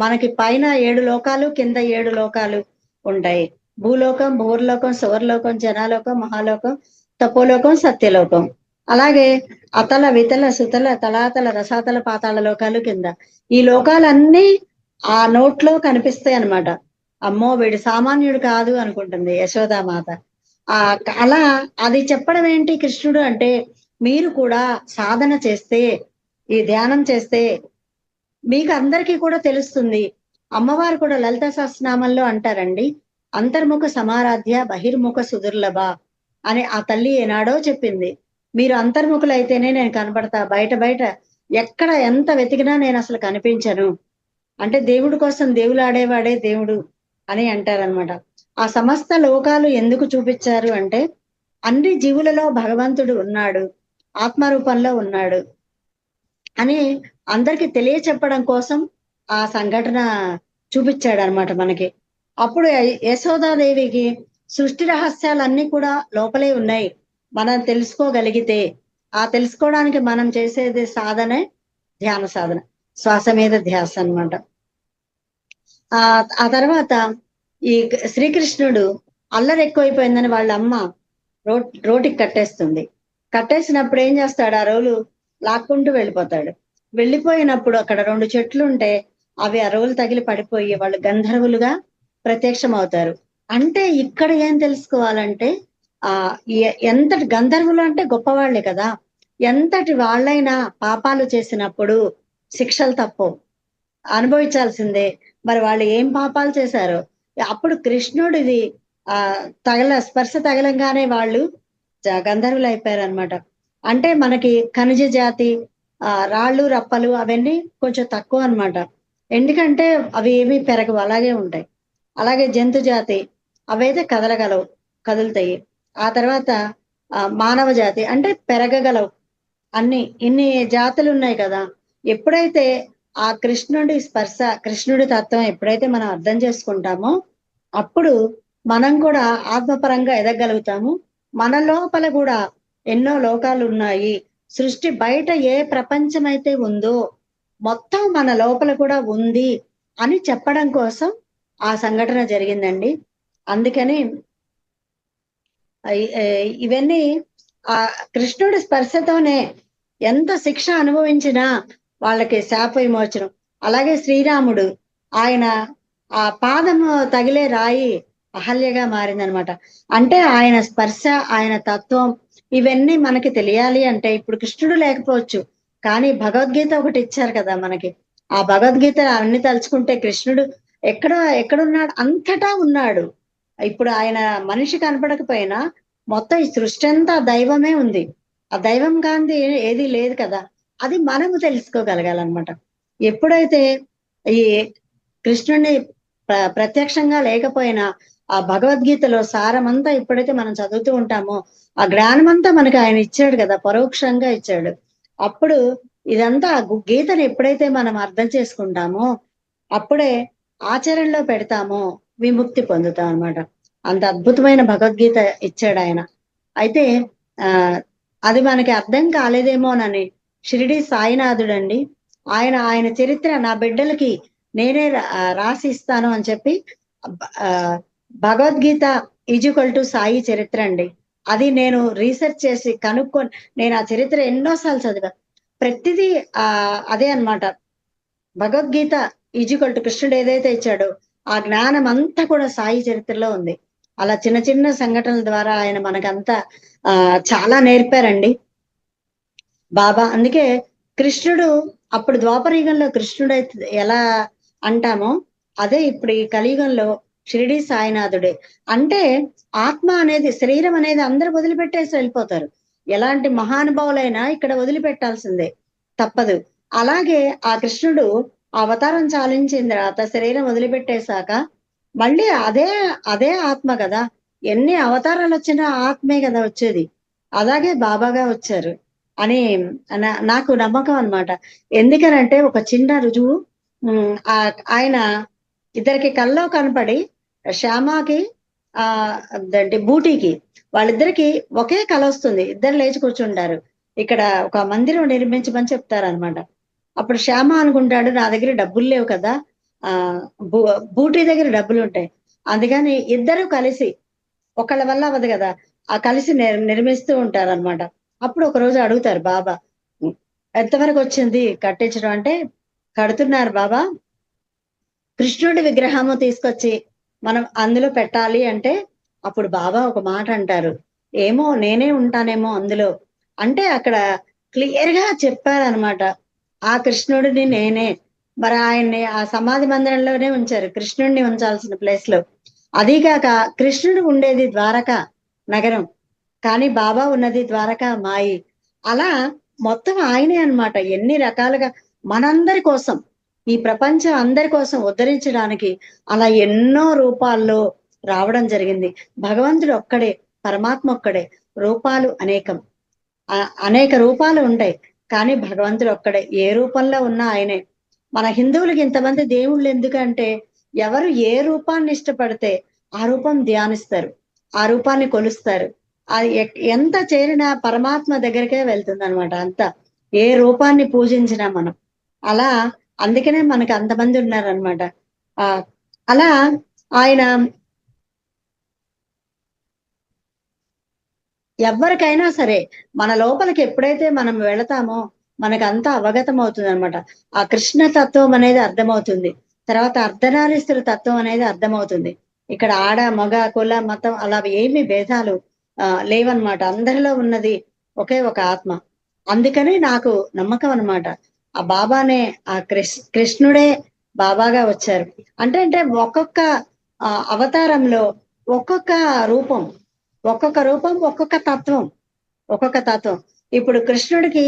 మనకి పైన 7 లోకాలు, కింద 7 లోకాలు ఉంటాయి. భూలోకం, భూర్లోకం, సువర్లోకం, జనాలోకం, మహాలోకం, తపోలోకం, సత్యలోకం. అలాగే అతల, వితల, సుతల, తలాతల, రసాతల, పాతాళ లోకాలు కింద. ఈ లోకాలన్నీ ఆ నోట్లో కనిపిస్తాయి అన్నమాట. అమ్మో వీడు సామాన్యుడు కాదు అనుకుంటుంది యశోదామాత. అలా అది చెప్పడం ఏంటి కృష్ణుడు అంటే, మీరు కూడా సాధన చేస్తే, ఈ ధ్యానం చేస్తే మీకు అందరికీ కూడా తెలుస్తుంది. అమ్మవారు కూడా లలిత సహస్రనామంలో అంటారండి, అంతర్ముఖ సమారాధ్య బహిర్ముఖ సుదుర్లభ అని ఆ తల్లి ఏనాడో చెప్పింది. మీరు అంతర్ముఖులైతేనే నేను కనపడతా, బయట ఎక్కడ ఎంత వెతికినా నేను అసలు కనిపించను. అంటే దేవుడి కోసం దేవులాడేవాడే దేవుడు అని అంటారనమాట. ఆ సమస్త లోకాలు ఎందుకు చూపించారు అంటే, అన్ని జీవులలో భగవంతుడు ఉన్నాడు, ఆత్మరూపంలో ఉన్నాడు అని అందరికి తెలియచెప్పడం కోసం ఆ సంఘటన చూపించాడు అనమాట మనకి. అప్పుడు యశోదాదేవికి సృష్టి రహస్యాలన్నీ కూడా లోపలే ఉన్నాయి మనం తెలుసుకోగలిగితే. ఆ తెలుసుకోవడానికి మనం చేసేది సాధనే ధ్యాన సాధన, శ్వాస మీద ధ్యాస అనమాట. ఆ తర్వాత ఈ శ్రీకృష్ణుడు అల్లరి ఎక్కువైపోయిందని వాళ్ళ అమ్మ రోటికి కట్టేస్తుంది. కట్టేసినప్పుడు ఏం చేస్తాడు, ఆ రోలు లాక్కుంటూ వెళ్ళిపోతాడు. వెళ్ళిపోయినప్పుడు అక్కడ 2 చెట్లు ఉంటే అవి ఆ రోలు తగిలి పడిపోయి వాళ్ళు గంధర్వులుగా ప్రత్యక్షం అవుతారు. అంటే ఇక్కడ ఏం తెలుసుకోవాలంటే, ఎంతటి గంధర్వులు అంటే గొప్పవాళ్లే కదా, ఎంతటి వాళ్ళైనా పాపాలు చేసినప్పుడు శిక్షలు తప్పవు, అనుభవించాల్సిందే. మరి వాళ్ళు ఏం పాపాలు చేశారో అప్పుడు కృష్ణుడిది స్పర్శ తగలంగానే వాళ్ళు గంధర్వులు అయిపోయారు అనమాట. అంటే మనకి ఖనిజ జాతి రాళ్ళు రప్పలు అవన్నీ కొంచెం తక్కువ అనమాట. ఎందుకంటే అవి ఏమీ పెరగవు, అలాగే ఉంటాయి. అలాగే జంతు జాతి అవైతే కదులుతాయి. ఆ తర్వాత మానవ జాతి అంటే పెరగగలవు. ఇన్ని జాతులు ఉన్నాయి కదా. ఎప్పుడైతే ఆ కృష్ణుడి స్పర్శ, కృష్ణుడి తత్వం ఎప్పుడైతే మనం అర్థం చేసుకుంటామో అప్పుడు మనం కూడా ఆత్మపరంగా ఎదగలుగుతాము. మన లోపల కూడా ఎన్నో లోకాలు ఉన్నాయి. సృష్టి బయట ఏ ప్రపంచం అయితే ఉందో మొత్తం మన లోపల కూడా ఉంది అని చెప్పడం కోసం ఆ సంఘటన జరిగిందండి. అందుకని ఇవన్నీ ఆ కృష్ణుడి స్పర్శతోనే ఎంత శిక్ష అనుభవించినా వాళ్ళకి శాప విమోచనం. అలాగే శ్రీరాముడు ఆయన ఆ పాదము తగిలే రాయి అహల్యగా మారిందనమాట. అంటే ఆయన స్పర్శ, ఆయన తత్వం ఇవన్నీ మనకి తెలియాలి అంటే ఇప్పుడు కృష్ణుడు లేకపోవచ్చు, కానీ భగవద్గీత ఒకటి ఇచ్చారు కదా మనకి. ఆ భగవద్గీత అన్ని తలుచుకుంటే కృష్ణుడు ఎక్కడ ఎక్కడున్నాడు, అంతటా ఉన్నాడు. ఇప్పుడు ఆయన మనిషి కనపడకపోయినా మొత్తం ఈ సృష్టి అంతా దైవమే ఉంది. ఆ దైవం కాంతి ఏది లేదు కదా. అది మనము తెలుసుకోగలగాలన్నమాట. ఎప్పుడైతే ఈ కృష్ణుడిని ప్రత్యక్షంగా లేకపోయినా ఆ భగవద్గీతలో సారమంతా ఎప్పుడైతే మనం చదువుతూ ఉంటామో ఆ జ్ఞానమంతా మనకి ఆయన ఇచ్చాడు కదా, పరోక్షంగా ఇచ్చాడు. అప్పుడు ఇదంతా గీతను ఎప్పుడైతే మనం అర్థం చేసుకుంటామో అప్పుడే ఆచరణలో పెడతామో విముక్తి పొందుతాం అన్నమాట. అంత అద్భుతమైన భగవద్గీత ఇచ్చాడు ఆయన. అయితే ఆ అది మనకి అర్థం కాలేదేమోనని షిరిడి సాయినాథుడండి, ఆయన చరిత్ర నా బిడ్డలకి నేనే రాసి ఇస్తాను అని చెప్పి ఆ భగవద్గీత ఈజ్వల్ టు సాయి చరిత్ర అండి. అది నేను రీసెర్చ్ చేసి కనుక్కొని నేను ఆ చరిత్ర ఎన్నోసార్లు చదివా. ప్రతిదీ అదే అన్నమాట. భగవద్గీత ఈజ్వల్ టు కృష్ణుడు ఏదైతే ఇచ్చాడో ఆ జ్ఞానం అంతా కూడా సాయి చరిత్రలో ఉంది. అలా చిన్న చిన్న సంఘటనల ద్వారా ఆయన మనకంతా చాలా నేర్పారండి బాబా. అందుకే కృష్ణుడు అప్పుడు ద్వాపరయుగంలో కృష్ణుడు ఎలా అంటామో అదే ఇప్పుడు ఈ కలియుగంలో షిరిడి సాయినాథుడే. అంటే ఆత్మ అనేది, శరీరం అనేది అందరూ వదిలిపెట్టేసి వెళ్ళిపోతారు. ఎలాంటి మహానుభావులైనా ఇక్కడ వదిలిపెట్టాల్సిందే, తప్పదు. అలాగే ఆ కృష్ణుడు అవతారం చాలించిన తర్వాత శరీరం వదిలిపెట్టేశాక మళ్ళీ అదే అదే ఆత్మ కదా. ఎన్ని అవతారాలు వచ్చినా ఆత్మే కదా వచ్చేది. అలాగే బాబాగా వచ్చారు అని నాకు నమ్మకం అన్నమాట. ఎందుకనంటే ఒక చిన్న రుజువు, ఆయన ఇద్దరికి కల్లో కనపడి శ్యామాకి బూటీకి వాళ్ళిద్దరికి ఒకే కల వస్తుంది. ఇద్దరు లేచి కూర్చుంటారు. ఇక్కడ ఒక మందిరం నిర్మించమని చెప్తారనమాట. అప్పుడు శ్యామ అనుకుంటాడు నా దగ్గర డబ్బులు లేవు కదా, బూటీ దగ్గర డబ్బులు ఉంటాయి, అందుకని ఇద్దరు కలిసి ఒకళ్ళ వల్ల అవ్వదు కదా, ఆ కలిసి నిర్మిస్తూ ఉంటారనమాట. అప్పుడు ఒక రోజు అడుగుతారు బాబా, ఎంతవరకు వచ్చింది కట్టించడం అంటే, కడుతున్నారు బాబా, కృష్ణుడి విగ్రహము తీసుకొచ్చి మనం అందులో పెట్టాలి అంటే అప్పుడు బాబా ఒక మాట అంటారు, ఏమో నేనే ఉంటానేమో అందులో. అంటే అక్కడ క్లియర్ గా చెప్పారనమాట, ఆ కృష్ణుడిని నేనే. మరి ఆయన్ని ఆ సమాధి మందిరంలోనే ఉంచారు, కృష్ణుడిని ఉంచాల్సిన ప్లేస్ లో. అదీగాక కృష్ణుడు ఉండేది ద్వారకా నగరం, కానీ బాబా ఉన్నది ద్వారకా మాయి. అలా మొత్తం ఆయనే అన్నమాట. ఎన్ని రకాలుగా మనందరి కోసం, ఈ ప్రపంచం అందరి కోసం ఉద్ధరించడానికి అలా ఎన్నో రూపాల్లో రావడం జరిగింది. భగవంతుడు ఒక్కడే, పరమాత్మ ఒక్కడే, రూపాలు అనేకం, అనేక రూపాలు ఉంటాయి, కానీ భగవంతుడు ఒక్కడే. ఏ రూపంలో ఉన్నా ఆయనే. మన హిందువులకి ఇంతమంది దేవుళ్ళు ఎందుకంటే ఎవరు ఏ రూపాన్ని ఇష్టపడితే ఆ రూపం ధ్యానిస్తారు, ఆ రూపాన్ని కొలుస్తారు. అది ఎంత చేరినా పరమాత్మ దగ్గరికే వెళ్తుంది అనమాట. అంత ఏ రూపాన్ని పూజించినా మనం అలా, అందుకనే మనకి అంతమంది ఉన్నారనమాట. అలా ఆయన ఎవరికైనా సరే మన లోపలికి ఎప్పుడైతే మనం వెళతామో మనకంతా అవగతం అవుతుంది అనమాట. ఆ కృష్ణ తత్వం అనేది అర్థమవుతుంది. తర్వాత అర్ధనారీశ్వర తత్వం అనేది అర్థమవుతుంది. ఇక్కడ ఆడ మగ కుల మతం అలా ఏమి భేదాలు లేవన్నమాట. అందరిలో ఉన్నది ఒకే ఒక ఆత్మ. అందుకని నాకు నమ్మకం అన్నమాట, ఆ బాబానే, ఆ కృష్ణుడే బాబాగా వచ్చారు. అంటే ఒక్కొక్క అవతారంలో ఒక్కొక్క రూపం, ఒక్కొక్క రూపం ఒక్కొక్క తత్వం, ఒక్కొక్క తత్వం. ఇప్పుడు కృష్ణుడికి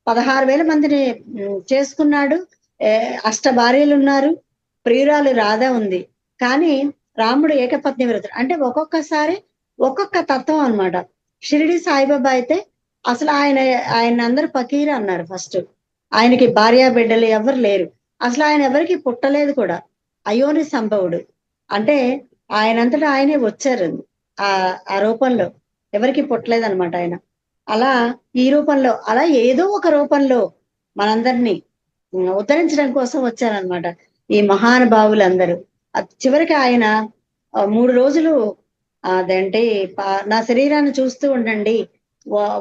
16,000 మందిని చేసుకున్నాడు, అష్ట భార్యలు ఉన్నారు, ప్రియురాలు రాధ ఉంది. కానీ రాముడు ఏకపత్ని వ్రతుడు. అంటే ఒక్కొక్కసారి ఒక్కొక్క తత్వం అన్నమాట. షిరిడి సాయిబాబా అయితే అసలు ఆయన అందరూ ఫకీర్ అన్నారు ఫస్ట్. ఆయనకి భార్య బిడ్డలు ఎవరు లేరు, అసలు ఆయన ఎవరికి పుట్టలేదు కూడా, అయోని సంభవుడు. అంటే ఆయనంతటా ఆయనే వచ్చారు ఆ రూపంలో, ఎవరికి పుట్టలేదన్నమాట ఆయన. అలా ఈ రూపంలో, అలా ఏదో ఒక రూపంలో మనందరినీ ఉద్ధరించడం కోసం వచ్చారనమాట ఈ మహానుభావులందరూ. చివరికి ఆయన 3 రోజులు అదేంటి, నా శరీరాన్ని చూస్తూ ఉండండి,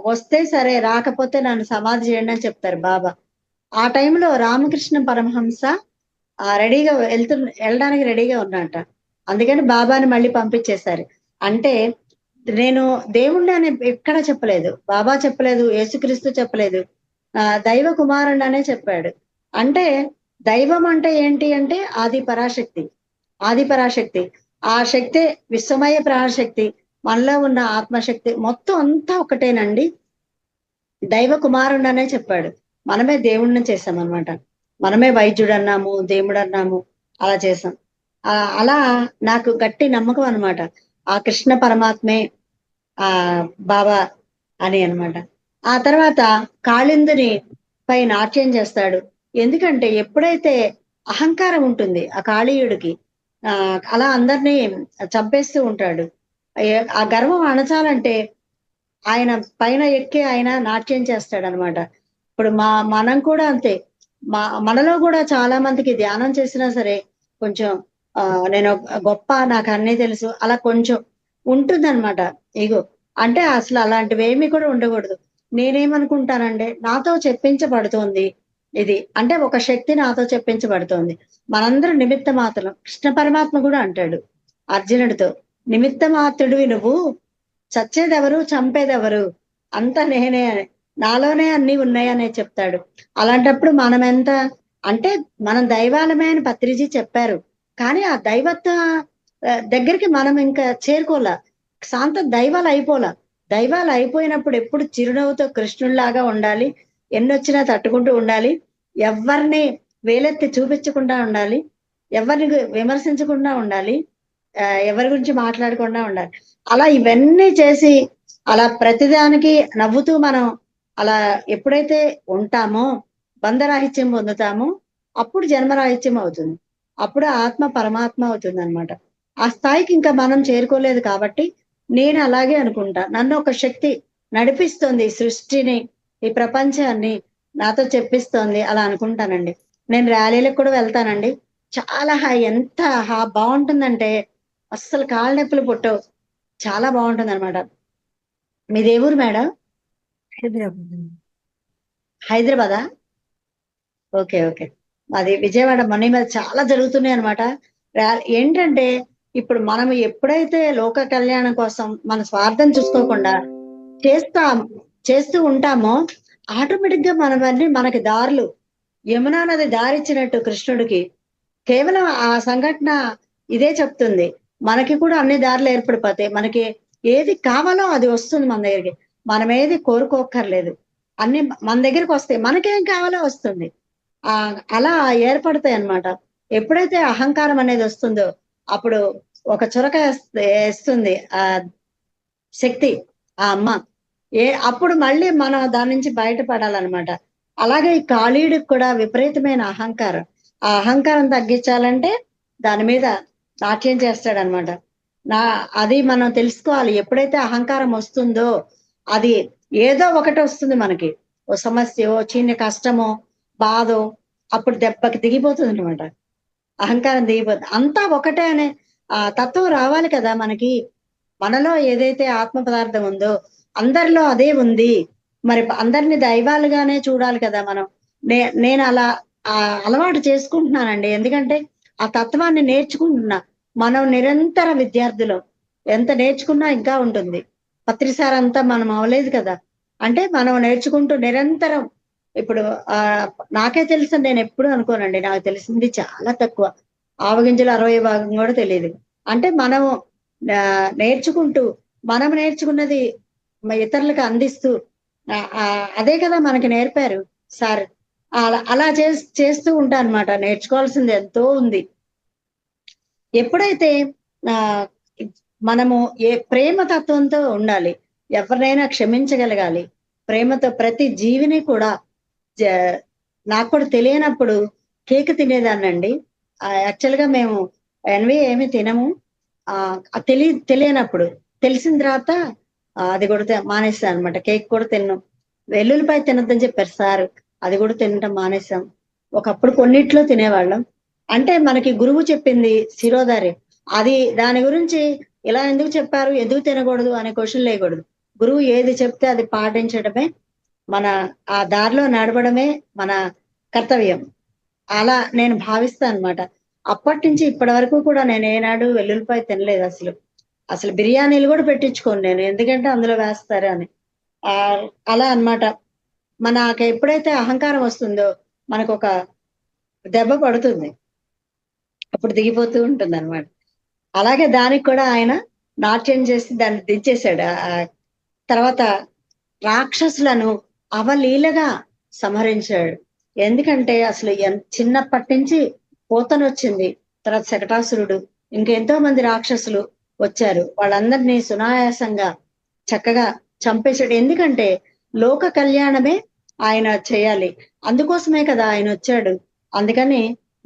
వస్తే సరే రాకపోతే నన్ను సమాధి చేయండి అని చెప్తారు బాబా. ఆ టైంలో రామకృష్ణ పరమహంస రెడీగా వెళ్ళడానికి రెడీగా ఉన్నట. అందుకని బాబాని మళ్ళీ పంపించేశారు. అంటే నేను దేవుణ్ణి అని ఎక్కడ చెప్పలేదు, బాబా చెప్పలేదు, యేసుక్రీస్తు చెప్పలేదు, దైవ కుమారుడు అనే చెప్పాడు. అంటే దైవం అంటే ఏంటి అంటే ఆది పరాశక్తి. ఆది పరాశక్తి ఆ శక్తి విశ్వమయ ప్రాణశక్తి, మనలో ఉన్న ఆత్మశక్తి మొత్తం అంతా ఒకటేనండి. దైవ కుమారుడు అనే చెప్పాడు. మనమే దేవుణ్ణి చేసామన్నమాట. మనమే వైద్యుడు అన్నాము, దేవుడు అన్నాము, అలా చేసాం. అలా నాకు గట్టి నమ్మకం అన్నమాట. ఆ కృష్ణ పరమాత్మే ఆ బాబా అని అన్నమాట. ఆ తర్వాత కాళిందుని పై నాట్యం చేస్తాడు. ఎందుకంటే ఎప్పుడైతే అహంకారం ఉంటుంది ఆ కాళీయుడికి, అలా అందరినీ చంపేస్తూ ఉంటాడు. ఆ గర్వం అణచాలంటే ఆయన పైన ఎక్కి ఆయన నాట్యం చేస్తాడనమాట. ఇప్పుడు మనం కూడా అంతే. మనలో కూడా చాలా మందికి ధ్యానం చేసినా సరే కొంచెం నేను గొప్ప, నాకు అన్నీ తెలుసు, అలా కొంచెం ఉంటుందన్నమాట ఇగో. అంటే అసలు అలాంటివి ఏమీ కూడా ఉండకూడదు. నేనేమనుకుంటానంటే నాతో చెప్పించబడుతోంది ఇది, అంటే ఒక శక్తి నాతో చెప్పించబడుతోంది. మనందరం నిమిత్త మాత్రం. కృష్ణ పరమాత్మ కూడా అంటాడు అర్జునుడితో, నిమిత్త మాత్రుడివి నువ్వు, చచ్చేదెవరు చంపేదెవరు, అంతా నేనే, నాలోనే అన్ని ఉన్నాయనే చెప్తాడు. అలాంటప్పుడు మనం ఎంత అంటే మనం దైవాలమే అని పత్రిజీ చెప్పారు, కానీ ఆ దైవత్వ దగ్గరికి మనం ఇంకా చేరుకోలే. శాంత దైవాలు అయిపోలా. దైవాలు అయిపోయినప్పుడు ఎప్పుడు చిరునవ్వుతో కృష్ణుడిలాగా ఉండాలి, ఎన్నొచ్చినా తట్టుకుంటూ ఉండాలి, ఎవరిని వేలెత్తి చూపించకుండా ఉండాలి, ఎవరిని విమర్శించకుండా ఉండాలి, ఎవరి గురించి మాట్లాడకుండా ఉండాలి. అలా ఇవన్నీ చేసి అలా ప్రతిదానికి నవ్వుతూ మనం అలా ఎప్పుడైతే ఉంటామో బంధరాహిత్యం పొందుతామో అప్పుడు జన్మరాహిత్యం అవుతుంది. అప్పుడు ఆత్మ పరమాత్మ అవుతుంది అనమాట. ఆ స్థాయికి ఇంకా మనం చేరుకోలేదు కాబట్టి నేను అలాగే అనుకుంటా. నన్ను ఒక శక్తి నడిపిస్తుంది, సృష్టిని, ఈ ప్రపంచాన్ని నాతో చెప్పిస్తోంది, అలా అనుకుంటానండి. నేను ర్యాలీలకు కూడా వెళ్తానండి. చాలా ఎంత బాగుంటుందంటే అస్సలు కాళ్ళ నొప్పులు పుట్టవు. చాలా బాగుంటుంది అనమాట. మీదే ఊరు మేడం? హైదరాబాద్. హైదరాబాదా? Okay, okay. అది విజయవాడ మనీ మీద చాలా జరుగుతున్నాయి అనమాట. ఏంటంటే ఇప్పుడు మనం ఎప్పుడైతే లోక కళ్యాణం కోసం మన స్వార్థం చూసుకోకుండా చేస్తాం చేస్తూ ఉంటామో ఆటోమేటిక్ గా మనవన్నీ మనకి దారులు, యమునా నది దారిచ్చినట్టు కృష్ణుడికి కేవలం ఆ సంఘటన ఇదే చెప్తుంది. మనకి కూడా అన్ని దారులు ఏర్పడిపోతాయి. మనకి ఏది కావాలో అది వస్తుంది మన దగ్గరికి. మనం ఏది కోరుకోక్కర్లేదు, అన్ని మన దగ్గరికి వస్తాయి. మనకేం కావాలో వస్తుంది. అలా ఏర్పడతాయి అన్నమాట. ఎప్పుడైతే అహంకారం అనేది వస్తుందో అప్పుడు ఒక చురక వేస్తుంది ఆ శక్తి, ఆ అమ్మ. అప్పుడు మళ్ళీ మనం దాని నుంచి బయటపడాలన్నమాట. అలాగే ఈ కాళీయుడికి కూడా విపరీతమైన అహంకారం. ఆ అహంకారం తగ్గించాలంటే దాని మీద నాట్యం చేస్తాడనమాట. అది మనం తెలుసుకోవాలి. ఎప్పుడైతే అహంకారం వస్తుందో అది ఏదో ఒకటి వస్తుంది మనకి, ఓ సమస్య, ఓ చిన్న కష్టమో బాధో, అప్పుడు దెబ్బకి దిగిపోతుంది అనమాట. అహంకారం దిగిపోతుంది. అంతా ఒకటే అనే తత్వం రావాలి కదా మనకి. మనలో ఏదైతే ఆత్మ పదార్థం ఉందో అందరిలో అదే ఉంది. మరి అందరిని దైవాలుగానే చూడాలి కదా మనం. నేను అలా అలవాటు చేసుకుంటున్నానండి. ఎందుకంటే ఆ తత్వాన్ని నేర్చుకుంటున్నా. మనం నిరంతర విద్యార్థులం. ఎంత నేర్చుకున్నా ఇంకా ఉంటుంది. పత్రిసార్ అంతా మనం అవలేదు కదా. అంటే మనం నేర్చుకుంటూ నిరంతరం. ఇప్పుడు నాకే తెలుసు, నేను ఎప్పుడు అనుకోనండి. నాకు తెలిసింది చాలా తక్కువ. ఆవగింజలు 60 భాగం కూడా తెలియదు. అంటే మనం నేర్చుకుంటూ, మనం నేర్చుకున్నది ఇతరులకు అందిస్తూ, అదే కదా మనకి నేర్పారు సార్. అలా చేస్తూ ఉంటా అనమాట. నేర్చుకోవాల్సింది ఎంతో ఉంది. ఎప్పుడైతే ఆ మనము ప్రేమ తత్వంతో ఉండాలి, ఎవరినైనా క్షమించగలగాలి, ప్రేమతో ప్రతి జీవిని కూడా. నాకు కూడా తెలియనప్పుడు కేక్ తినేదాన్నండి. యాక్చువల్ గా మేము ఎన్వి ఏమి తినము. తెలియనప్పుడు, తెలిసిన తర్వాత అది కూడా మానేసాం అనమాట. కేక్ కూడా తిన్నాం. వెల్లుల్లిపాయ తినొద్దని చెప్పారు సార్, అది కూడా తినటం మానేసాం. ఒకప్పుడు కొన్నిట్లో తినేవాళ్ళం. అంటే మనకి గురువు చెప్పింది శిరోధారి, అది దాని గురించి ఇలా ఎందుకు చెప్పారు, ఎందుకు తినకూడదు అనే క్వశ్చన్ లేకూడదు. గురువు ఏది చెప్తే అది పాటించడమే, మన ఆ దారిలో నడవడమే మన కర్తవ్యం. అలా నేను భావిస్తాను అనమాట. అప్పటి నుంచి ఇప్పటి వరకు కూడా నేను ఏనాడు వెల్లుల్లిపాయ తినలేదు అసలు. అసలు బిర్యానీలు కూడా పెట్టించుకోను నేను, ఎందుకంటే అందులో వేస్తారు అని. ఆ అలా అన్నమాట. మనకు ఎప్పుడైతే అహంకారం వస్తుందో మనకు ఒక దెబ్బ పడుతుంది, అప్పుడు దిగిపోతూ ఉంటుంది అనమాట. అలాగే దానికి కూడా ఆయన నాట్యం చేసి దాన్ని దించేశాడు. తర్వాత రాక్షసులను అవలీలగా సంహరించాడు. ఎందుకంటే అసలు చిన్నప్పటి నుంచి పోతనొచ్చింది, తర్వాత శకటాసురుడు, ఇంకెంతో మంది రాక్షసులు వచ్చారు. వాళ్ళందరినీ సునాయాసంగా చక్కగా చంపేశాడు. ఎందుకంటే లోక కళ్యాణమే ఆయన చేయాలి, అందుకోసమే కదా ఆయన వచ్చాడు. అందుకని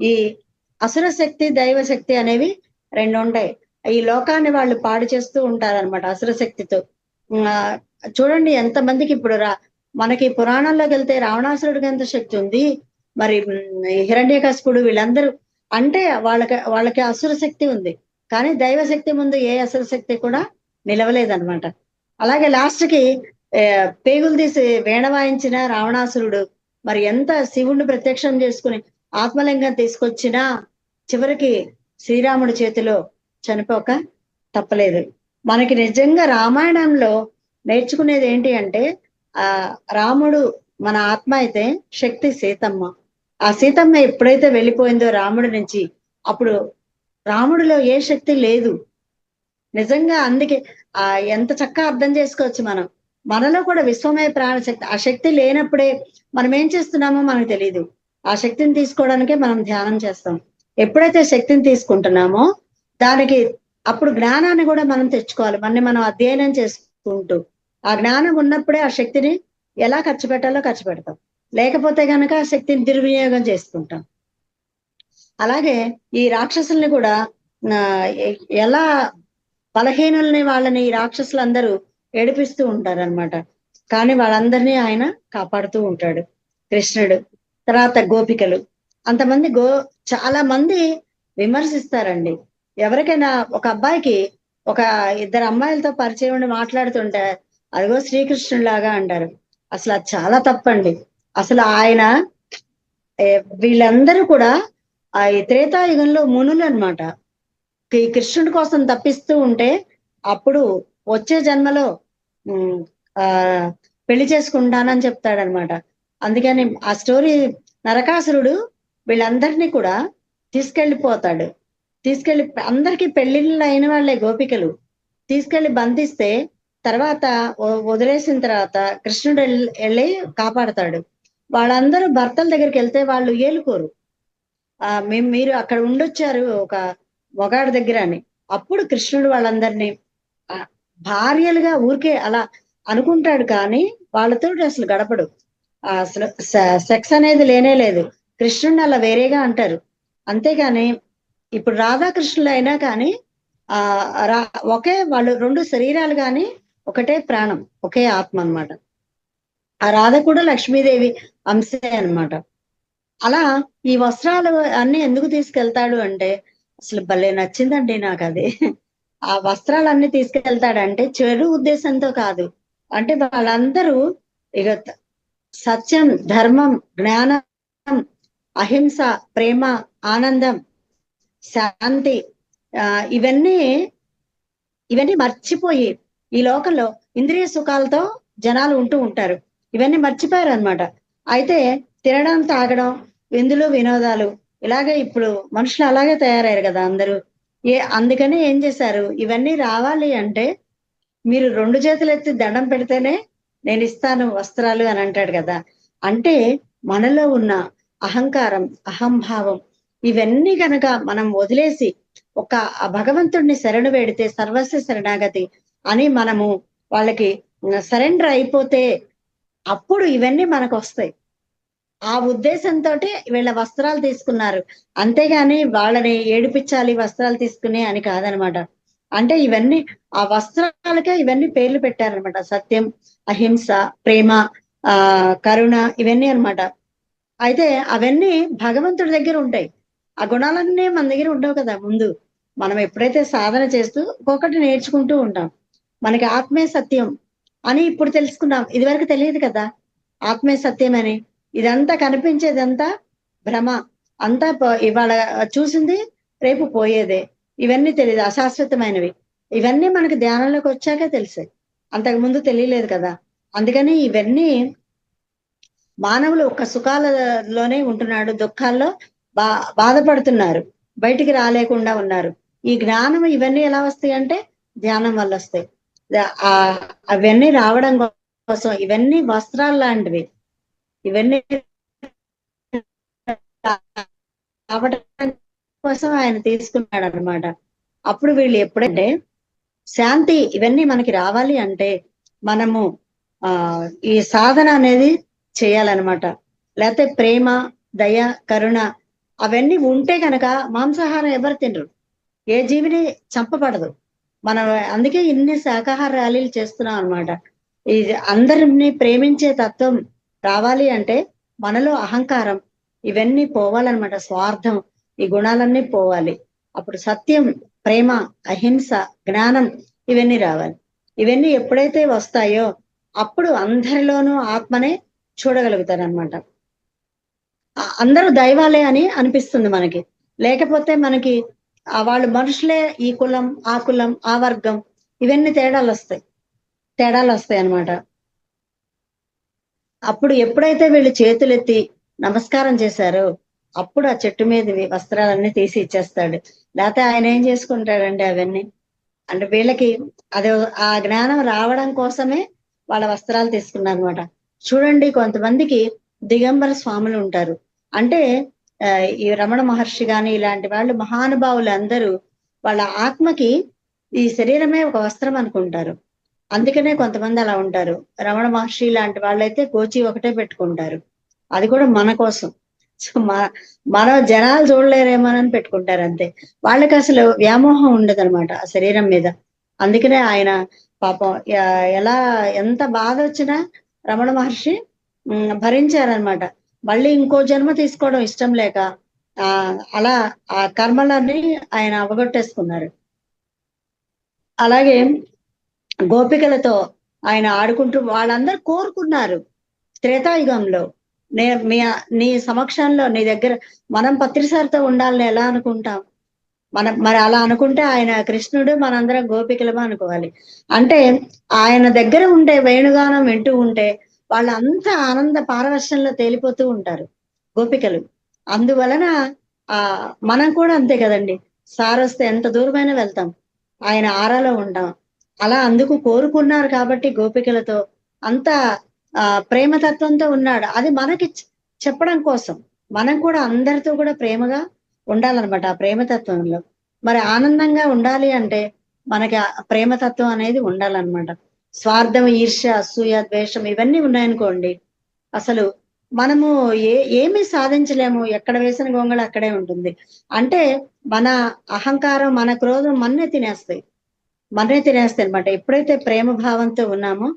ఈ అసుర శక్తి దైవ శక్తి అనేవి రెండు ఉంటాయి. ఈ లోకాన్ని వాళ్ళు పాడు చేస్తూ ఉంటారన్నమాట అసుర శక్తితో. చూడండి ఎంతమందికి ఇప్పుడు మనకి పురాణంలోకి వెళ్తే రావణాసురుడికి ఎంత శక్తి ఉంది, మరి హిరణ్యకశిపుడు, వీళ్ళందరూ అంటే వాళ్ళకి అసుర శక్తి ఉంది, కానీ దైవ శక్తి ముందు ఏ అసుర శక్తి కూడా నిలవలేదన్నమాట. అలాగే లాస్ట్ కి పేగులు తీసి వీణ వాయించిన రావణాసురుడు మరి ఎంత శివుణ్ణి ప్రత్యక్షం చేసుకుని ఆత్మలింగం తీసుకొచ్చినా చివరికి శ్రీరాముడి చేతిలో చనిపోక తప్పలేదు. మనకి నిజంగా రామాయణంలో నేర్చుకునేది ఏంటి అంటే, రాముడు మన ఆత్మ అయితే శక్తి సీతమ్మ. ఆ సీతమ్మ ఎప్పుడైతే వెళ్ళిపోయిందో రాముడి నుంచి, అప్పుడు రాముడిలో ఏ శక్తి లేదు నిజంగా. అందుకే ఎంత చక్కగా అర్థం చేసుకోవచ్చు మనం. మనలో కూడా విశ్వమయ ప్రాణశక్తి, ఆ శక్తి లేనప్పుడే మనం ఏం చేస్తున్నామో మనకు తెలియదు. ఆ శక్తిని తీసుకోవడానికే మనం ధ్యానం చేస్తాం. ఎప్పుడైతే శక్తిని తీసుకుంటున్నామో దానికి అప్పుడు జ్ఞానాన్ని కూడా మనం తెచ్చుకోవాలి, మనం అధ్యయనం చేసుకుంటూ. ఆ జ్ఞానం ఉన్నప్పుడే ఆ శక్తిని ఎలా ఖర్చు పెట్టాలో ఖర్చు పెడతాం, లేకపోతే కనుక ఆ శక్తిని దుర్వినియోగం చేసుకుంటాం. అలాగే ఈ రాక్షసుల్ని కూడా ఎలా బలహీనుల్ని వాళ్ళని ఈ రాక్షసులందరూ ఏడిపిస్తూ ఉంటారన్నమాట. కానీ వాళ్ళందరినీ ఆయన కాపాడుతూ ఉంటాడు కృష్ణుడు. తర్వాత గోపికలు, అంతమంది చాలా మంది విమర్శిస్తారండి. ఎవరికైనా ఒక అబ్బాయికి ఒక ఇద్దరు అమ్మాయిలతో పరిచయం ఉండి మాట్లాడుతుంటే అదిగో శ్రీకృష్ణుడు లాగా అంటారు. అసలు అది చాలా తప్పండి. అసలు ఆయన వీళ్ళందరూ కూడా ఈ త్రేతాయుగంలో మునులు అన్నమాట. ఈ కృష్ణుడి కోసం తప్పిస్తూ ఉంటే అప్పుడు వచ్చే జన్మలో పెళ్లి చేసుకుంటానని చెప్తాడనమాట. అందుకని ఆ స్టోరీ, నరకాసురుడు వీళ్ళందరినీ కూడా తీసుకెళ్లిపోతాడు. తీసుకెళ్లి అందరికీ పెళ్లిళ్ళు అయిన వాళ్ళే గోపికలు తీసుకెళ్లి బంధిస్తే తర్వాత వదిలేసిన తర్వాత కృష్ణుడు వెళ్ళి కాపాడతాడు. వాళ్ళందరూ భర్తల దగ్గరికి వెళ్తే వాళ్ళు ఏలుకోరు. మీరు అక్కడ ఉండొచ్చారు ఒక మొగాడి దగ్గర అని. అప్పుడు కృష్ణుడు వాళ్ళందరినీ భార్యలుగా ఊరికే అలా అనుకుంటాడు, కానీ వాళ్ళతో అసలు గడపడు. అసలు సెక్స్ అనేది లేనే లేదు. కృష్ణుడిని అలా వేరేగా అంటారు. అంతేగాని ఇప్పుడు రాధాకృష్ణులు అయినా కానీ ఒకే వాళ్ళు రెండు శరీరాలు కానీ ఒకటే ప్రాణం, ఒకే ఆత్మ అన్నమాట. ఆ రాధ కూడా లక్ష్మీదేవి అంశే అన్నమాట. అలా ఈ వస్త్రాలు అన్ని ఎందుకు తీసుకెళ్తాడు అంటే అసలు భలే నచ్చిందండి నాకు అది. ఆ వస్త్రాలన్నీ తీసుకెళ్తాడంటే చెడు ఉద్దేశంతో కాదు. అంటే వాళ్ళందరూ ఇక సత్యం, ధర్మం, జ్ఞానం, అహింస, ప్రేమ, ఆనందం, శాంతి, ఇవన్నీ మర్చిపోయి ఈ లోకంలో ఇంద్రియ సుఖాలతో జనాలు ఉంటూ ఉంటారు. ఇవన్నీ మర్చిపోయారు అనమాట. అయితే తినడం, తాగడం, విందులు, వినోదాలు, ఇలాగే ఇప్పుడు మనుషులు అలాగే తయారయ్యారు కదా అందరూ. అందుకని ఏం చేశారు, ఇవన్నీ రావాలి అంటే మీరు రెండు చేతులు ఎత్తి దండం పెడితేనే నేను ఇస్తాను వస్త్రాలు అని అంటాడు కదా. అంటే మనలో ఉన్న అహంకారం, అహంభావం, ఇవన్నీ కనుక మనం వదిలేసి ఒక భగవంతుడిని శరణు వేడితే సర్వస్వ శరణాగతి అని మనము వాళ్ళకి సరెండర్ అయిపోతే అప్పుడు ఇవన్నీ మనకు వస్తాయి. ఆ ఉద్దేశంతో వీళ్ళ వస్త్రాలు తీసుకున్నారు, అంతేగాని వాళ్ళని ఏడిపించాలి వస్త్రాలు తీసుకుని అని కాదనమాట. అంటే ఇవన్నీ ఆ వస్త్రాలకే ఇవన్నీ పేర్లు పెట్టారనమాట. సత్యం, అహింస, ప్రేమ, కరుణ, ఇవన్నీ అనమాట. అయితే అవన్నీ భగవంతుడి దగ్గర ఉంటాయి. ఆ గుణాలన్నీ మన దగ్గర ఉండవు కదా. ముందు మనం ఎప్పుడైతే సాధన చేస్తూ ఒక్కొక్కటి నేర్చుకుంటూ ఉంటాం. మనకి ఆత్మే సత్యం అని ఇప్పుడు తెలుసుకున్నాం, ఇదివరకు తెలియదు కదా ఆత్మే సత్యం అని. ఇదంతా కనిపించేదంతా భ్రమ. అంతా ఇవాళ చూసింది రేపు పోయేదే. ఇవన్నీ తెలియదు, అశాశ్వతమైనవి. ఇవన్నీ మనకి ధ్యానంలోకి వచ్చాకే తెలిసాయి, అంతకు ముందు తెలియలేదు కదా. అందుకని ఇవన్నీ మానవులు ఒక్క సుఖాలలోనే ఉంటున్నాడు, దుఃఖాల్లో బాధపడుతున్నారు, బయటికి రాలేకుండా ఉన్నారు. ఈ జ్ఞానం ఇవన్నీ ఎలా వస్తాయి అంటే ధ్యానం వల్ల వస్తాయి. అవన్నీ రావడం కోసం ఇవన్నీ వస్త్రాలు లాంటివి, ఇవన్నీ రావడం కోసం ఆయన తీసుకున్నాడు అనమాట. అప్పుడు వీళ్ళు ఎప్పుడంటే శాంతి ఇవన్నీ మనకి రావాలి అంటే మనము ఈ సాధన అనేది చేయాలన్నమాట. లేకపోతే ప్రేమ, దయ, కరుణ అవన్నీ ఉంటే కనుక మాంసాహారం ఎవరు తినరు, ఏ జీవిని చంపబడదు. మనం అందుకే ఇన్ని శాకాహార ర్యాలీలు చేస్తున్నాం అనమాట. ఇది అందరిని ప్రేమించే తత్వం రావాలి అంటే మనలో అహంకారం ఇవన్నీ పోవాలన్నమాట. స్వార్థం, ఈ గుణాలన్నీ పోవాలి. అప్పుడు సత్యం, ప్రేమ, అహింస, జ్ఞానం ఇవన్నీ రావాలి. ఇవన్నీ ఎప్పుడైతే వస్తాయో అప్పుడు అందరిలోనూ ఆత్మనే చూడగలుగుతారనమాట. అందరూ దైవాలే అని అనిపిస్తుంది మనకి. లేకపోతే మనకి వాళ్ళు మనుషులే, ఈ కులం, ఆ కులం, ఆ వర్గం ఇవన్నీ తేడాలు వస్తాయి అన్నమాట. అప్పుడు ఎప్పుడైతే వీళ్ళు చేతులెత్తి నమస్కారం చేశారో అప్పుడు ఆ చెట్టు మీద వస్త్రాలన్నీ తీసి ఇచ్చేస్తాడు. లేకపోతే ఆయన ఏం చేసుకుంటాడండి అవన్నీ. అంటే వీళ్ళకి అది ఆ జ్ఞానం రావడం కోసమే వాళ్ళ వస్త్రాలు తీసుకున్నారు అనమాట. చూడండి, కొంతమందికి దిగంబర స్వాములు ఉంటారు. అంటే ఈ రమణ మహర్షి గాని ఇలాంటి వాళ్ళు మహానుభావులు అందరూ వాళ్ళ ఆత్మకి ఈ శరీరమే ఒక వస్త్రం అనుకుంటారు. అందుకనే కొంతమంది అలా ఉంటారు. రమణ మహర్షి లాంటి వాళ్ళైతే గోచి ఒకటే పెట్టుకుంటారు, అది కూడా మన కోసం. సో మనం జనాలు చూడలేరేమోనని పెట్టుకుంటారు అంతే. వాళ్ళకి అసలు వ్యామోహం ఉండదన్నమాట ఆ శరీరం మీద. అందుకనే ఆయన పాపం ఎలా ఎంత బాధ వచ్చినా రమణ మహర్షి భరించారనమాట. మళ్ళీ ఇంకో జన్మ తీసుకోవడం ఇష్టం లేక అలా ఆ కర్మలన్నీ ఆయన అవగొట్టేసుకున్నారు. అలాగే గోపికలతో ఆయన ఆడుకుంటూ వాళ్ళందరూ కోరుకున్నారు త్రేతాయుగంలో, నీ సమక్షంలో నీ దగ్గర మనం పత్రిసారితో ఉండాలని ఎలా అనుకుంటాం. మరి అలా అనుకుంటే ఆయన కృష్ణుడు, మనందరం గోపికలమా అనుకోవాలి. అంటే ఆయన దగ్గర ఉంటే వేణుగానం వింటూ ఉంటే వాళ్ళంతా ఆనంద పారవశ్యంలో తేలిపోతూ ఉంటారు గోపికలు. అందువలన మనం కూడా అంతే కదండి. సారొస్తే ఎంత దూరమైనా వెళ్తాం, ఆయన ఆరాలో ఉంటాం. అలా అందుకు కోరుకున్నారు కాబట్టి గోపికలతో అంత ప్రేమతత్వంతో ఉన్నాడు. అది మనకి చెప్పడం కోసం మనం కూడా అందరితో కూడా ప్రేమగా ఉండాలన్నమాట. ఆ ప్రేమతత్వంలో మరి ఆనందంగా ఉండాలి అంటే మనకి ఆ ప్రేమతత్వం అనేది ఉండాలన్నమాట. స్వార్థం, ఈర్ష్య, అసూయ, ద్వేషం ఇవన్నీ ఉన్నాయనుకోండి అసలు మనము ఏమీ సాధించలేము. ఎక్కడ వేసిన గొంగళ అక్కడే ఉంటుంది. అంటే మన అహంకారం, మన క్రోధం మన్నే తినేస్తాయి అనమాట. ఎప్పుడైతే ప్రేమ భావంతో ఉన్నామో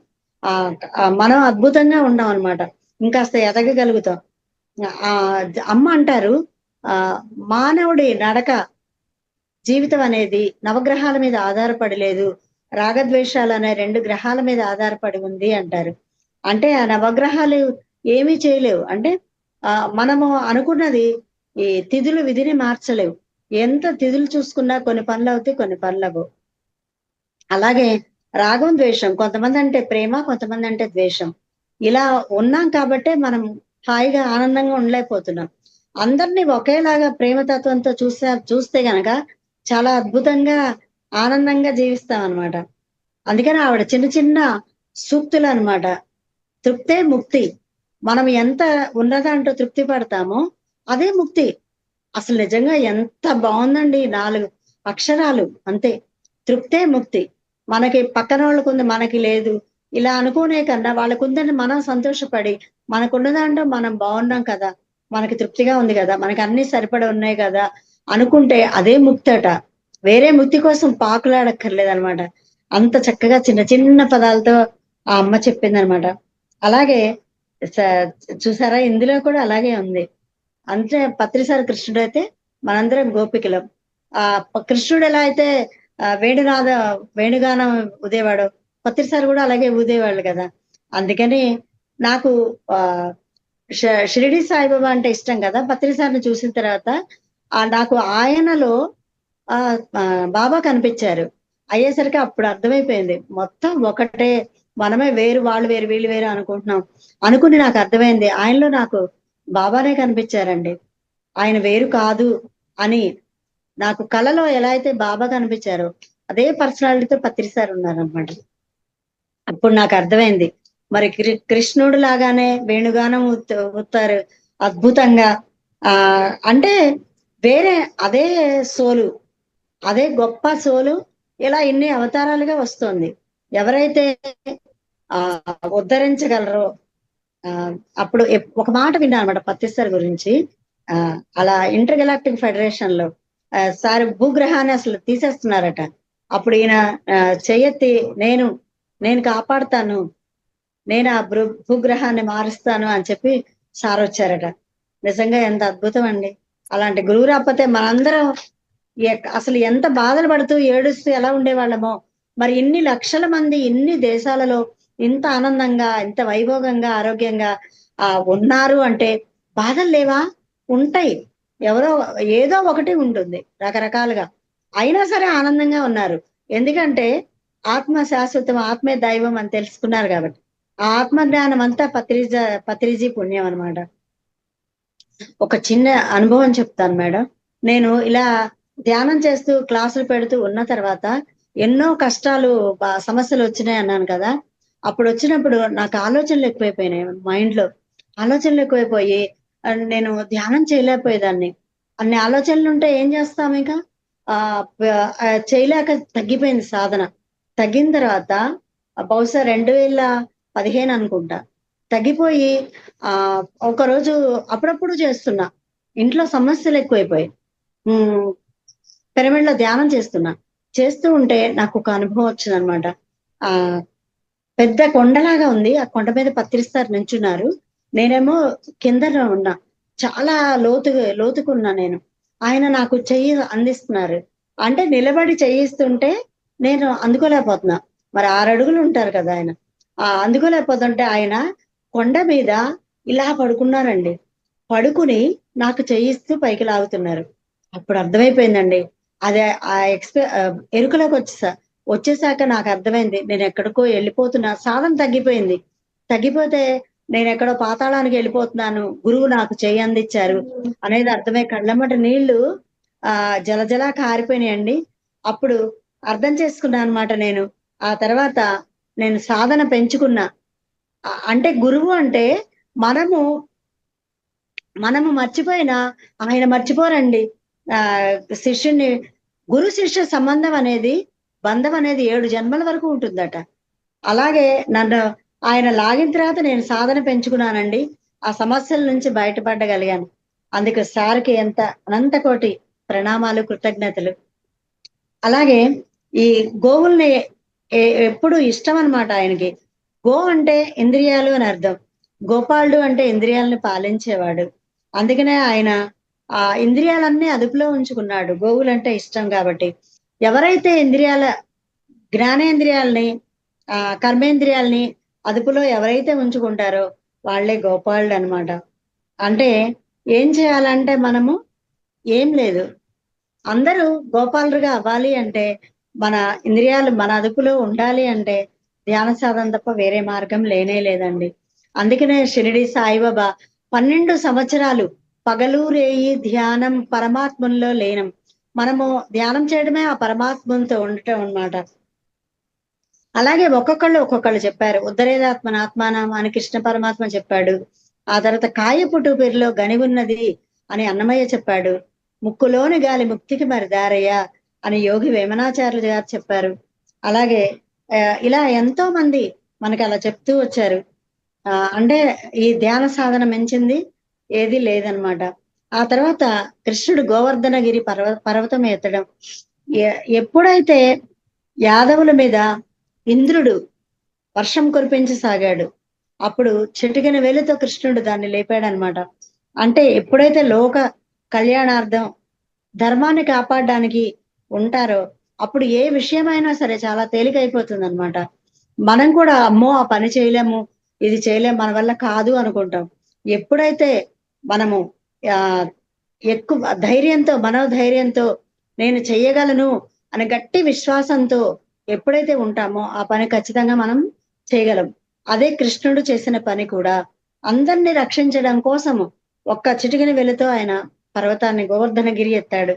మనం అద్భుతంగా ఉన్నాం అనమాట. ఇంకాస్త ఎదగగలుగుతాం. అమ్మ అంటారు మానవుడి నడక జీవితం అనేది నవగ్రహాల మీద ఆధారపడి లేదు, రాగద్వేషాలు అనే 2 గ్రహాల మీద ఆధారపడి ఉంది అంటారు. అంటే ఆ నవగ్రహాలు ఏమీ చేయలేవు. అంటే మనము అనుకున్నది ఈ తిథులు విధిని మార్చలేవు. ఎంత తిథులు చూసుకున్నా కొన్ని పనులు అవుతాయి, కొన్ని పనులు అవ్వవు. అలాగే రాగం, ద్వేషం, కొంతమంది అంటే ప్రేమ, కొంతమంది అంటే ద్వేషం. ఇలా ఉన్నాం కాబట్టే మనం హాయిగా ఆనందంగా ఉండలేకపోతున్నాం. అందరినీ ఒకేలాగా ప్రేమతత్వంతో చూస్తే గనక చాలా అద్భుతంగా ఆనందంగా జీవిస్తాం అనమాట. అందుకని ఆవిడ చిన్న చిన్న సూక్తులు అనమాట. తృప్తే ముక్తి. మనం ఎంత ఉన్నదాంటో తృప్తి పడతామో అదే ముక్తి. అసలు నిజంగా ఎంత బాగుందండి. 4 అక్షరాలు అంతే. తృప్తే ముక్తి. మనకి పక్కన వాళ్ళకు ఉంది, మనకి లేదు, ఇలా అనుకునే కన్నా వాళ్ళకుందని మనం సంతోషపడి మనకున్న దాంట్లో మనం బాగున్నాం కదా, మనకి తృప్తిగా ఉంది కదా, మనకి అన్ని సరిపడి ఉన్నాయి కదా అనుకుంటే అదే ముక్తి అట. వేరే ముక్తి కోసం పాకులాడక్కర్లేదనమాట. అంత చక్కగా చిన్న చిన్న పదాలతో ఆ అమ్మ చెప్పింది అనమాట. అలాగే చూసారా, ఇందులో కూడా అలాగే ఉంది. అంటే పత్రిసారి కృష్ణుడు అయితే మనందరం గోపికలం. కృష్ణుడు ఎలా అయితే వేణుగానం ఊదేవాడు, పత్రిసారి కూడా అలాగే ఊదేవాళ్ళు కదా. అందుకని నాకు షిరిడి సాయిబాబా అంటే ఇష్టం కదా. పత్రిసారిని చూసిన తర్వాత నాకు ఆయనలో ఆ ఆ, బాబా కనిపించారు. అయ్యేసరికి అప్పుడు అర్థమైపోయింది, మొత్తం ఒకటే, మనమే వేరు, వాళ్ళు వేరు, వీళ్ళు వేరు అనుకుంటున్నాం అనుకుని నాకు అర్థమైంది ఆయనలో నాకు బాబానే కనిపించారండి. ఆయన వేరు కాదు అని నాకు కలలో ఎలా అయితే బాబా కనిపించారో అదే పర్సనాలిటీతో పత్రిసారి ఉన్నారనమాట. అప్పుడు నాకు అర్థమైంది, మరి కృష్ణుడు లాగానే వేణుగానం ఊతారు అద్భుతంగా. ఆ అంటే వేరే అదే సోలు, అదే గొప్ప సోలు ఇలా ఇన్ని అవతారాలుగా వస్తుంది. ఎవరైతే ఆ ఉద్ధరించగలరో. ఆ అప్పుడు ఒక మాట విన్నాను అనమాట పత్తిసారి గురించి. ఆ అలా ఇంటర్ గెలాక్టిక్ ఫెడరేషన్ లో సార్ భూగ్రహాన్ని అసలు తీసేస్తున్నారట. అప్పుడు ఈయన చెయ్యెత్తి, నేను నేను కాపాడుతాను, నేను ఆ భూగ్రహాన్ని మారుస్తాను అని చెప్పి సార్ వచ్చారట. నిజంగా ఎంత అద్భుతం అండి. అలాంటి గురువు రాకపోతే మనందరం అసలు ఎంత బాధలు పడుతూ ఏడుస్తూ ఎలా ఉండేవాళ్ళమో. మరి ఇన్ని లక్షల మంది ఇన్ని దేశాలలో ఇంత ఆనందంగా, ఇంత వైభోగంగా, ఆరోగ్యంగా ఉన్నారు అంటే బాధలు లేవా? ఉంటాయి. ఎవరో ఏదో ఒకటి ఉంటుంది రకరకాలుగా, అయినా సరే ఆనందంగా ఉన్నారు. ఎందుకంటే ఆత్మ శాశ్వతం, ఆత్మే దైవం అని తెలుసుకున్నారు కాబట్టి. ఆ ఆత్మ జ్ఞానం అంతా పత్రిజీ పుణ్యం అనమాట. ఒక చిన్న అనుభవం చెప్తాను మేడం. నేను ఇలా ధ్యానం చేస్తూ క్లాసులు పెడుతూ ఉన్న తర్వాత ఎన్నో కష్టాలు, సమస్యలు వచ్చినాయి అన్నాను కదా. అప్పుడు వచ్చినప్పుడు నాకు ఆలోచనలు ఎక్కువైపోయినాయి, మైండ్ లో ఆలోచనలు ఎక్కువైపోయి నేను ధ్యానం చేయలేకపోయేదాన్ని. అన్ని ఆలోచనలు ఉంటే ఏం చేస్తాం ఇక. చేయలేక తగ్గిపోయింది సాధన. తగ్గిన తర్వాత బహుశా 2015 అనుకుంటా తగ్గిపోయి ఒకరోజు అప్పుడప్పుడు చేస్తున్నా, ఇంట్లో సమస్యలు ఎక్కువైపోయి పిరమిడ్ లో ధ్యానం చేస్తూ ఉంటే నాకు ఒక అనుభవం వచ్చిందనమాట. ఆ పెద్ద కొండలాగా ఉంది, ఆ కొండ మీద పత్రిస్తారు నించున్నారు, నేనేమో కింద ఉన్నా, చాలా లోతుకున్నా నేను. ఆయన నాకు చెయ్యి అందిస్తున్నారు, అంటే నిలబడి చెయ్యిస్తుంటే నేను అందుకోలేకపోతున్నా. మరి 6 అడుగులు ఉంటారు కదా ఆయన. అందుకోలేకపోతుంటే ఆయన కొండ మీద ఇలా పడుకున్నారండి. పడుకుని నాకు చేయిస్తూ పైకి లాగుతున్నారు. అప్పుడు అర్థమైపోయిందండి. అదే ఆ ఎరుకలోకి వచ్చేసాక నాకు అర్థమైంది, నేను ఎక్కడికో వెళ్ళిపోతున్నా, సాధన తగ్గిపోయింది. తగ్గిపోతే నేను ఎక్కడో పాతాళానికి వెళ్ళిపోతున్నాను, గురువు నాకు చేయి అందించారు అనేది అర్థమై కళ్ళమ్మట నీళ్లు జలజలా కారిపోయినాయండి. అప్పుడు అర్థం చేసుకున్నా అనమాట నేను. ఆ తర్వాత నేను సాధన పెంచుకున్నా. అంటే గురువు అంటే మనము మనము మర్చిపోయినా ఆయన మర్చిపోరండి. ఆ శిష్యుని, గురు శిష్య సంబంధం అనేది, బంధం అనేది 7 జన్మల వరకు ఉంటుందట. అలాగే నన్ను ఆయన లాగిన తర్వాత నేను సాధన పెంచుకున్నానండి. ఆ సమస్యల నుంచి బయటపడగలిగాను. అందుకు సార్కి ఎంత అనంత కోటి ప్రణామాలు, కృతజ్ఞతలు. అలాగే ఈ గోవుల్ని ఎప్పుడు ఇష్టం అనమాట ఆయనకి. గో అంటే ఇంద్రియాలు అని అర్థం. గోపాలుడు అంటే ఇంద్రియాలను పాలించేవాడు. అందుకనే ఆయన ఆ ఇంద్రియాలన్నీ అదుపులో ఉంచుకున్నాడు, గోవులంటే ఇష్టం కాబట్టి. ఎవరైతే జ్ఞానేంద్రియాలని, కర్మేంద్రియాలని అదుపులో ఎవరైతే ఉంచుకుంటారో వాళ్ళే గోపాలుడు అనమాట. అంటే ఏం చేయాలంటే మనము ఏం లేదు, అందరూ గోపాలుగా అవ్వాలి అంటే, మన ఇంద్రియాలు మన అదుపులో ఉండాలి అంటే ధ్యాన సాధన తప్ప వేరే మార్గం లేనే లేదండి. అందుకనే షిరిడి సాయిబాబా 12 సంవత్సరాలు పగలు రేయి ధ్యానం పరమాత్మలో లీనం. మనము ధ్యానం చేయడమే ఆ పరమాత్మతో ఉండటం అన్నమాట. అలాగే ఒక్కొక్కళ్ళు చెప్పారు. ఉద్ధరేదాత్మన ఆత్మానం అని కృష్ణ పరమాత్మ చెప్పాడు. ఆ తర్వాత కాయపుటు పేరులో గని ఉన్నది అని అన్నమయ్య చెప్పాడు. ముక్కులోని గాలి ముక్తికి మరి దారయ్య అని యోగి వేమనాచార్యులు గారు చెప్పారు. అలాగే ఇలా ఎంతో మంది మనకి అలా చెప్తూ వచ్చారు. అంటే ఈ ధ్యాన సాధన మించింది ఏది లేదనమాట. ఆ తర్వాత కృష్ణుడు గోవర్ధనగిరి పర్వతం ఎత్తడం. ఎప్పుడైతే యాదవుల మీద ఇంద్రుడు వర్షం కురిపించసాగాడు, అప్పుడు చిటికెన వేలుతో కృష్ణుడు దాన్ని లేపాడనమాట. అంటే ఎప్పుడైతే లోక కళ్యాణార్థం ధర్మాన్ని కాపాడడానికి ఉంటారో అప్పుడు ఏ విషయమైనా సరే చాలా తేలికైపోతుంది అనమాట. మనం కూడా అమ్మో ఆ పని చేయలేము, ఇది చేయలేము, మన వల్ల కాదు అనుకుంటాం. ఎప్పుడైతే మనము ఆ ఎక్కువ ధైర్యంతో, మనోధైర్యంతో నేను చెయ్యగలను అనే గట్టి విశ్వాసంతో ఎప్పుడైతే ఉంటామో ఆ పని ఖచ్చితంగా మనం చేయగలం. అదే కృష్ణుడు చేసిన పని కూడా. అందరిని రక్షించడం కోసము ఒక్క చిటికెన వెలుతో ఆయన పర్వతాన్ని గోవర్ధనగిరి ఎత్తాడు.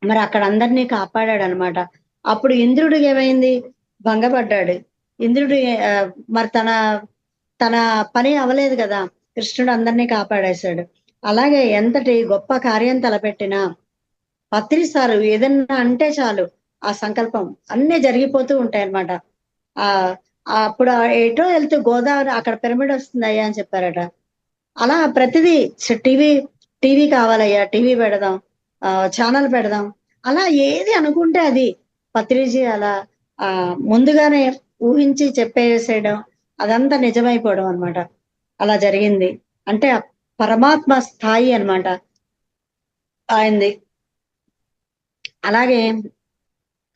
మరి అక్కడ అందరినీ కాపాడాడు అనమాట. అప్పుడు ఇంద్రుడు ఏమైంది, భంగపడ్డాడు. ఇంద్రుడు మరి తన తన పని అవ్వలేదు కదా, కృష్ణుడు అందరినీ కాపాడేశాడు. అలాగే ఎంతటి గొప్ప కార్యం తలపెట్టినా పత్రిసారు ఏదన్నా అంటే చాలు ఆ సంకల్పం అన్నీ జరిగిపోతూ ఉంటాయి అన్నమాట. ఆ అప్పుడు ఎటో వెళ్తూ గోదావరి అక్కడ పిరమిడ్ వస్తుందయ్యా అని చెప్పారట. అలా ప్రతిదీ టీవీ టీవీ కావాలయ్యా, టీవీ పెడదాం, ఛానల్ పెడదాం, అలా ఏది అనుకుంటే అది పత్రిజీ అలా ముందుగానే ఊహించి చెప్పేసేయడం, అదంతా నిజమైపోవడం అన్నమాట. అలా జరిగింది. అంటే పరమాత్మ స్థాయి అన్నమాట ఆయనది. అలాగే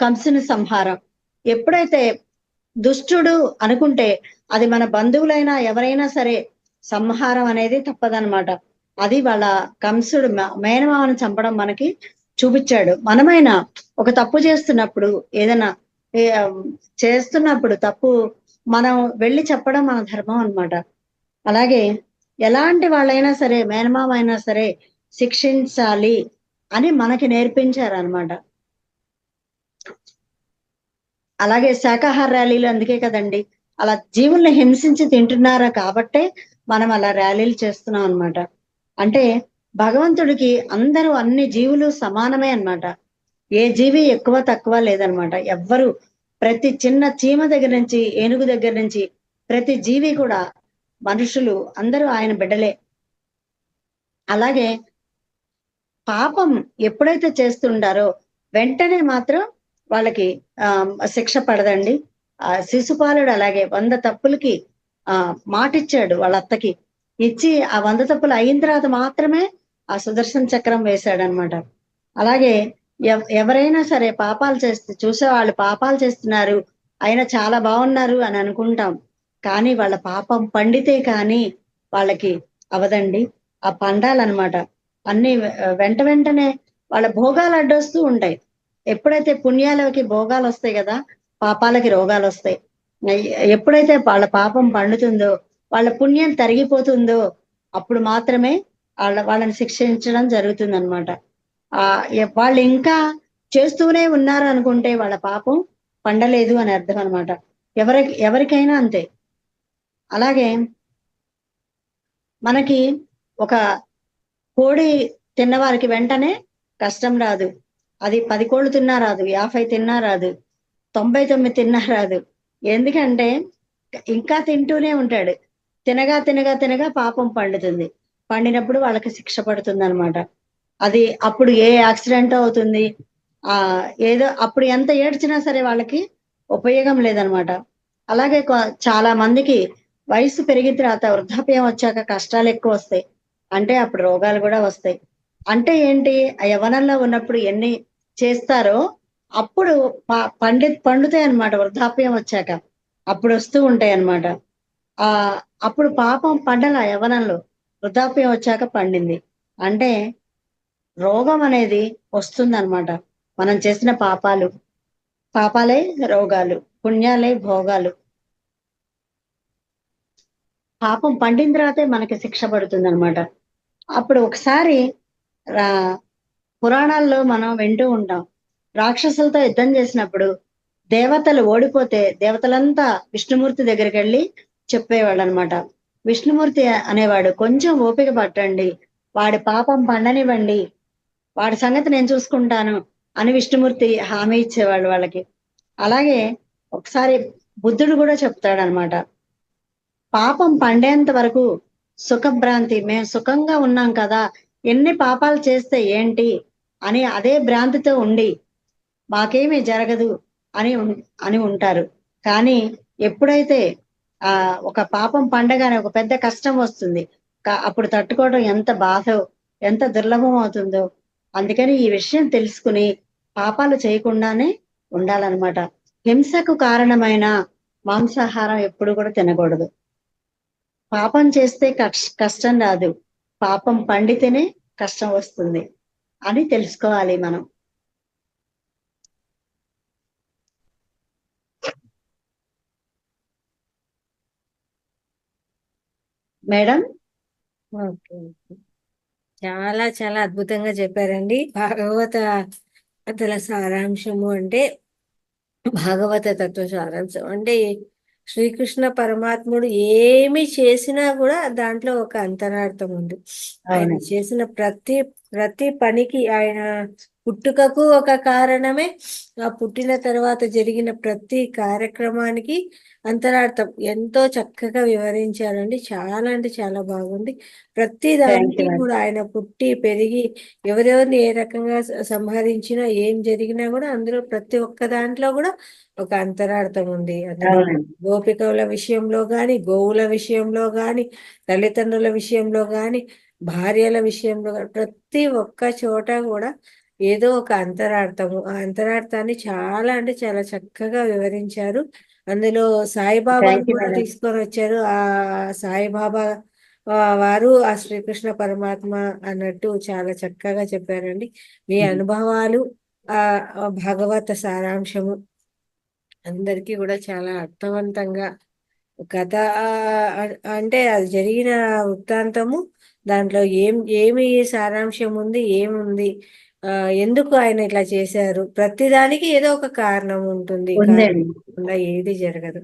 కంసుని సంహారం. ఎప్పుడైతే దుష్టుడు అనుకుంటే అది మన బంధువులైనా ఎవరైనా సరే సంహారం అనేది తప్పదనమాట. అది వాళ్ళ కంసుడు మేనమామను చంపడం మనకి చూపించాడు. మనమైనా ఒక తప్పు చేస్తున్నప్పుడు, ఏదైనా చేస్తున్నప్పుడు తప్పు మనం వెళ్ళి చెప్పడం మన ధర్మం అన్నమాట. అలాగే ఎలాంటి వాళ్ళైనా సరే, మేనమామ అయినా సరే శిక్షించాలి అని మనకి నేర్పించారనమాట. అలాగే శాకాహార ర్యాలీలు అందుకే కదండి, అలా జీవుల్ని హింసించి తింటున్నారా కాబట్టే మనం అలా ర్యాలీలు చేస్తున్నాం అన్నమాట. అంటే భగవంతుడికి అందరూ అన్ని జీవులు సమానమే అన్నమాట. ఏ జీవి ఎక్కువ తక్కువ లేదనమాట. ఎవ్వరు, ప్రతి చిన్న చీమ దగ్గర నుంచి ఏనుగు దగ్గర నుంచి ప్రతి జీవి కూడా, మనుషులు అందరూ ఆయన బిడ్డలే. అలాగే పాపం ఎప్పుడైతే చేస్తుండారో వెంటనే మాత్రం వాళ్ళకి శిక్ష పడదండి. శిశుపాలుడు అలాగే 100 తప్పులకి మాటిచ్చాడు వాళ్ళ అత్తకి. ఇచ్చి ఆ 100 తప్పులు అయిన తర్వాత మాత్రమే ఆ సుదర్శన చక్రం వేశాడనమాట. అలాగే ఎవరైనా సరే పాపాలు చేస్తే చూసే వాళ్ళు పాపాలు చేస్తున్నారు, అయినా చాలా బాగున్నారు అని అనుకుంటాం. కానీ వాళ్ళ పాపం పండితే కానీ వాళ్ళకి అవదండి. ఆ పండాలన్నమాట. అన్ని వెంట వెంటనే వాళ్ళ భోగాలు అడ్డొస్తూ ఉంటాయి. ఎప్పుడైతే పుణ్యాలకి భోగాలు వస్తాయి కదా, పాపాలకి రోగాలు వస్తాయి. ఎప్పుడైతే వాళ్ళ పాపం పండుతుందో, వాళ్ళ పుణ్యం తరిగిపోతుందో అప్పుడు మాత్రమే వాళ్ళని శిక్షించడం జరుగుతుంది అనమాట. వాళ్ళు ఇంకా చేస్తూనే ఉన్నారు అనుకుంటే వాళ్ళ పాపం పండలేదు అని అర్థం అనమాట. ఎవరికైనా అంతే. అలాగే మనకి ఒక కోడి తిన్నవారికి వెంటనే కష్టం రాదు. అది 10 కోళ్ళు తిన్నా రాదు, 50 తిన్నా రాదు, 99 తిన్నా రాదు. ఎందుకంటే ఇంకా తింటూనే ఉంటాడు. తినగా తినగా తినగా పాపం పండుతుంది. పండినప్పుడు వాళ్ళకి శిక్ష పడుతుంది అనమాట. అది అప్పుడు ఏ యాక్సిడెంట్ అవుతుంది, ఏదో అప్పుడు ఎంత ఏడ్చినా సరే వాళ్ళకి ఉపయోగం లేదనమాట. అలాగే చాలా మందికి వయసు పెరిగిన తర్వాత వృద్ధాప్యం వచ్చాక కష్టాలు ఎక్కువ వస్తాయి. అంటే అప్పుడు రోగాలు కూడా వస్తాయి. అంటే ఏంటి, ఆ యవ్వనంలో ఉన్నప్పుడు ఎన్ని చేస్తారో అప్పుడు పండుతాయి అన్నమాట. వృద్ధాప్యం వచ్చాక అప్పుడు వస్తూ ఉంటాయి అన్నమాట. అప్పుడు పాపం పండల యవ్వనంలో, వృద్ధాప్యం వచ్చాక పండింది. అంటే రోగం అనేది వస్తుందన్నమాట. మనం చేసిన పాపాలే రోగాలు, పుణ్యాలే భోగాలు. పాపం పండిన తర్వాతే మనకి శిక్ష పడుతుంది అనమాట. అప్పుడు ఒకసారి పురాణాల్లో మనం వింటూ ఉంటాం, రాక్షసులతో యుద్ధం చేసినప్పుడు దేవతలు ఓడిపోతే దేవతలంతా విష్ణుమూర్తి దగ్గరికి వెళ్ళి చెప్పేవాళ్ళు అనమాట. విష్ణుమూర్తి అనేవాడు, కొంచెం ఓపిక పట్టండి, వాడి పాపం పండనివ్వండి, వాడి సంగతి నేను చూసుకుంటాను అని విష్ణుమూర్తి హామీ ఇచ్చేవాళ్ళు వాళ్ళకి. అలాగే ఒకసారి బుద్ధుడు కూడా చెప్తాడనమాట, పాపం పండేంత వరకు సుఖభ్రాంతి, మేము సుఖంగా ఉన్నాం కదా, ఎన్ని పాపాలు చేస్తే ఏంటి అని అదే భ్రాంతితో ఉండి మాకేమీ జరగదు అని ఉంటారు. కానీ ఎప్పుడైతే ఒక పాపం పండగానే ఒక పెద్ద కష్టం వస్తుంది, అప్పుడు తట్టుకోవడం ఎంత బాధో, ఎంత దుర్లభం అవుతుందో. అందుకని ఈ విషయం తెలుసుకుని పాపాలు చేయకుండానే ఉండాలన్నమాట. హింసకు కారణమైన మాంసాహారం ఎప్పుడు కూడా తినకూడదు. పాపం చేస్తే కష్టం రాదు, పాపం పండితేనే కష్టం వస్తుంది అని తెలుసుకోవాలి మనం. మేడం. ఓకే. చాలా చాలా అద్భుతంగా చెప్పారండి. భాగవత కథల సారాంశము అంటే భాగవత తత్వ సారాంశం అంటే శ్రీకృష్ణ పరమాత్ముడు ఏమి చేసినా కూడా దాంట్లో ఒక అంతరార్థం ఉంది. ఆయన అవును. చేసిన ప్రతి పనికి, ఆయన పుట్టుకకు ఒక కారణమే, ఆ పుట్టిన తర్వాత జరిగిన ప్రతి కార్యక్రమానికి అంతరార్థం ఎంతో చక్కగా వివరించారండి. చాలా అంటే చాలా బాగుంది. ప్రతి థ్యాంక్ దానికి యూ మేడం. కూడా ఆయన పుట్టి పెరిగి ఎవరెవరిని ఏ రకంగా సంహరించినా, ఏం జరిగినా కూడా అందులో ప్రతి ఒక్క దాంట్లో కూడా ఒక అంతరార్థం ఉంది. అందులో అవునండి. గోపికల విషయంలో గాని, గోవుల విషయంలో గాని, తల్లిదండ్రుల విషయంలో గాని, భార్యల విషయంలో గాని, ప్రతి ఒక్క చోట కూడా ఏదో ఒక అంతరార్థము. ఆ అంతరార్థాన్ని చాలా అంటే చాలా చక్కగా వివరించారు. అందులో సాయిబాబాను థ్యాంక్ యూ కూడా మేడం. తీసుకొని వచ్చారు. ఆ సాయిబాబా వారు ఆ శ్రీకృష్ణ పరమాత్మ అన్నట్టు చాలా చక్కగా చెప్పారండి. మీ అనుభవాలు, ఆ ఆ భాగవత సారాంశము అందరికీ కూడా చాలా అర్థవంతంగా కథ, అంటే అది జరిగిన వృత్తాంతము, దాంట్లో ఏమి సారాంశం ఉంది, ఏముంది, ఎందుకు ఆయన ఇట్లా చేశారు, ప్రతిదానికి ఏదో ఒక కారణం ఉంటుంది. ఉందండి. కారణం ఏది జరగదు.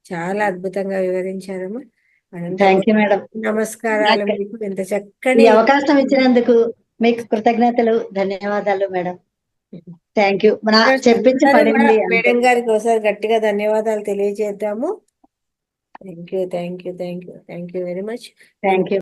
చాలా అద్భుతంగా వివరించారమ్మా. అనంతకు థ్యాంక్ యూ మేడం. నమస్కారాలు. నాకు మీకు ఇంత ఈ చక్కని అవకాశం ఇచ్చినందుకు మీకు కృతజ్ఞతలు, ధన్యవాదాలు మేడం. Thank you. చెప్పించి అందరూ కూడా పడింది అంతే. మేడం గారికి ఒకసారి గట్టిగా ధన్యవాదాలు తెలియజేద్దాము. Thank you very much. Thank you.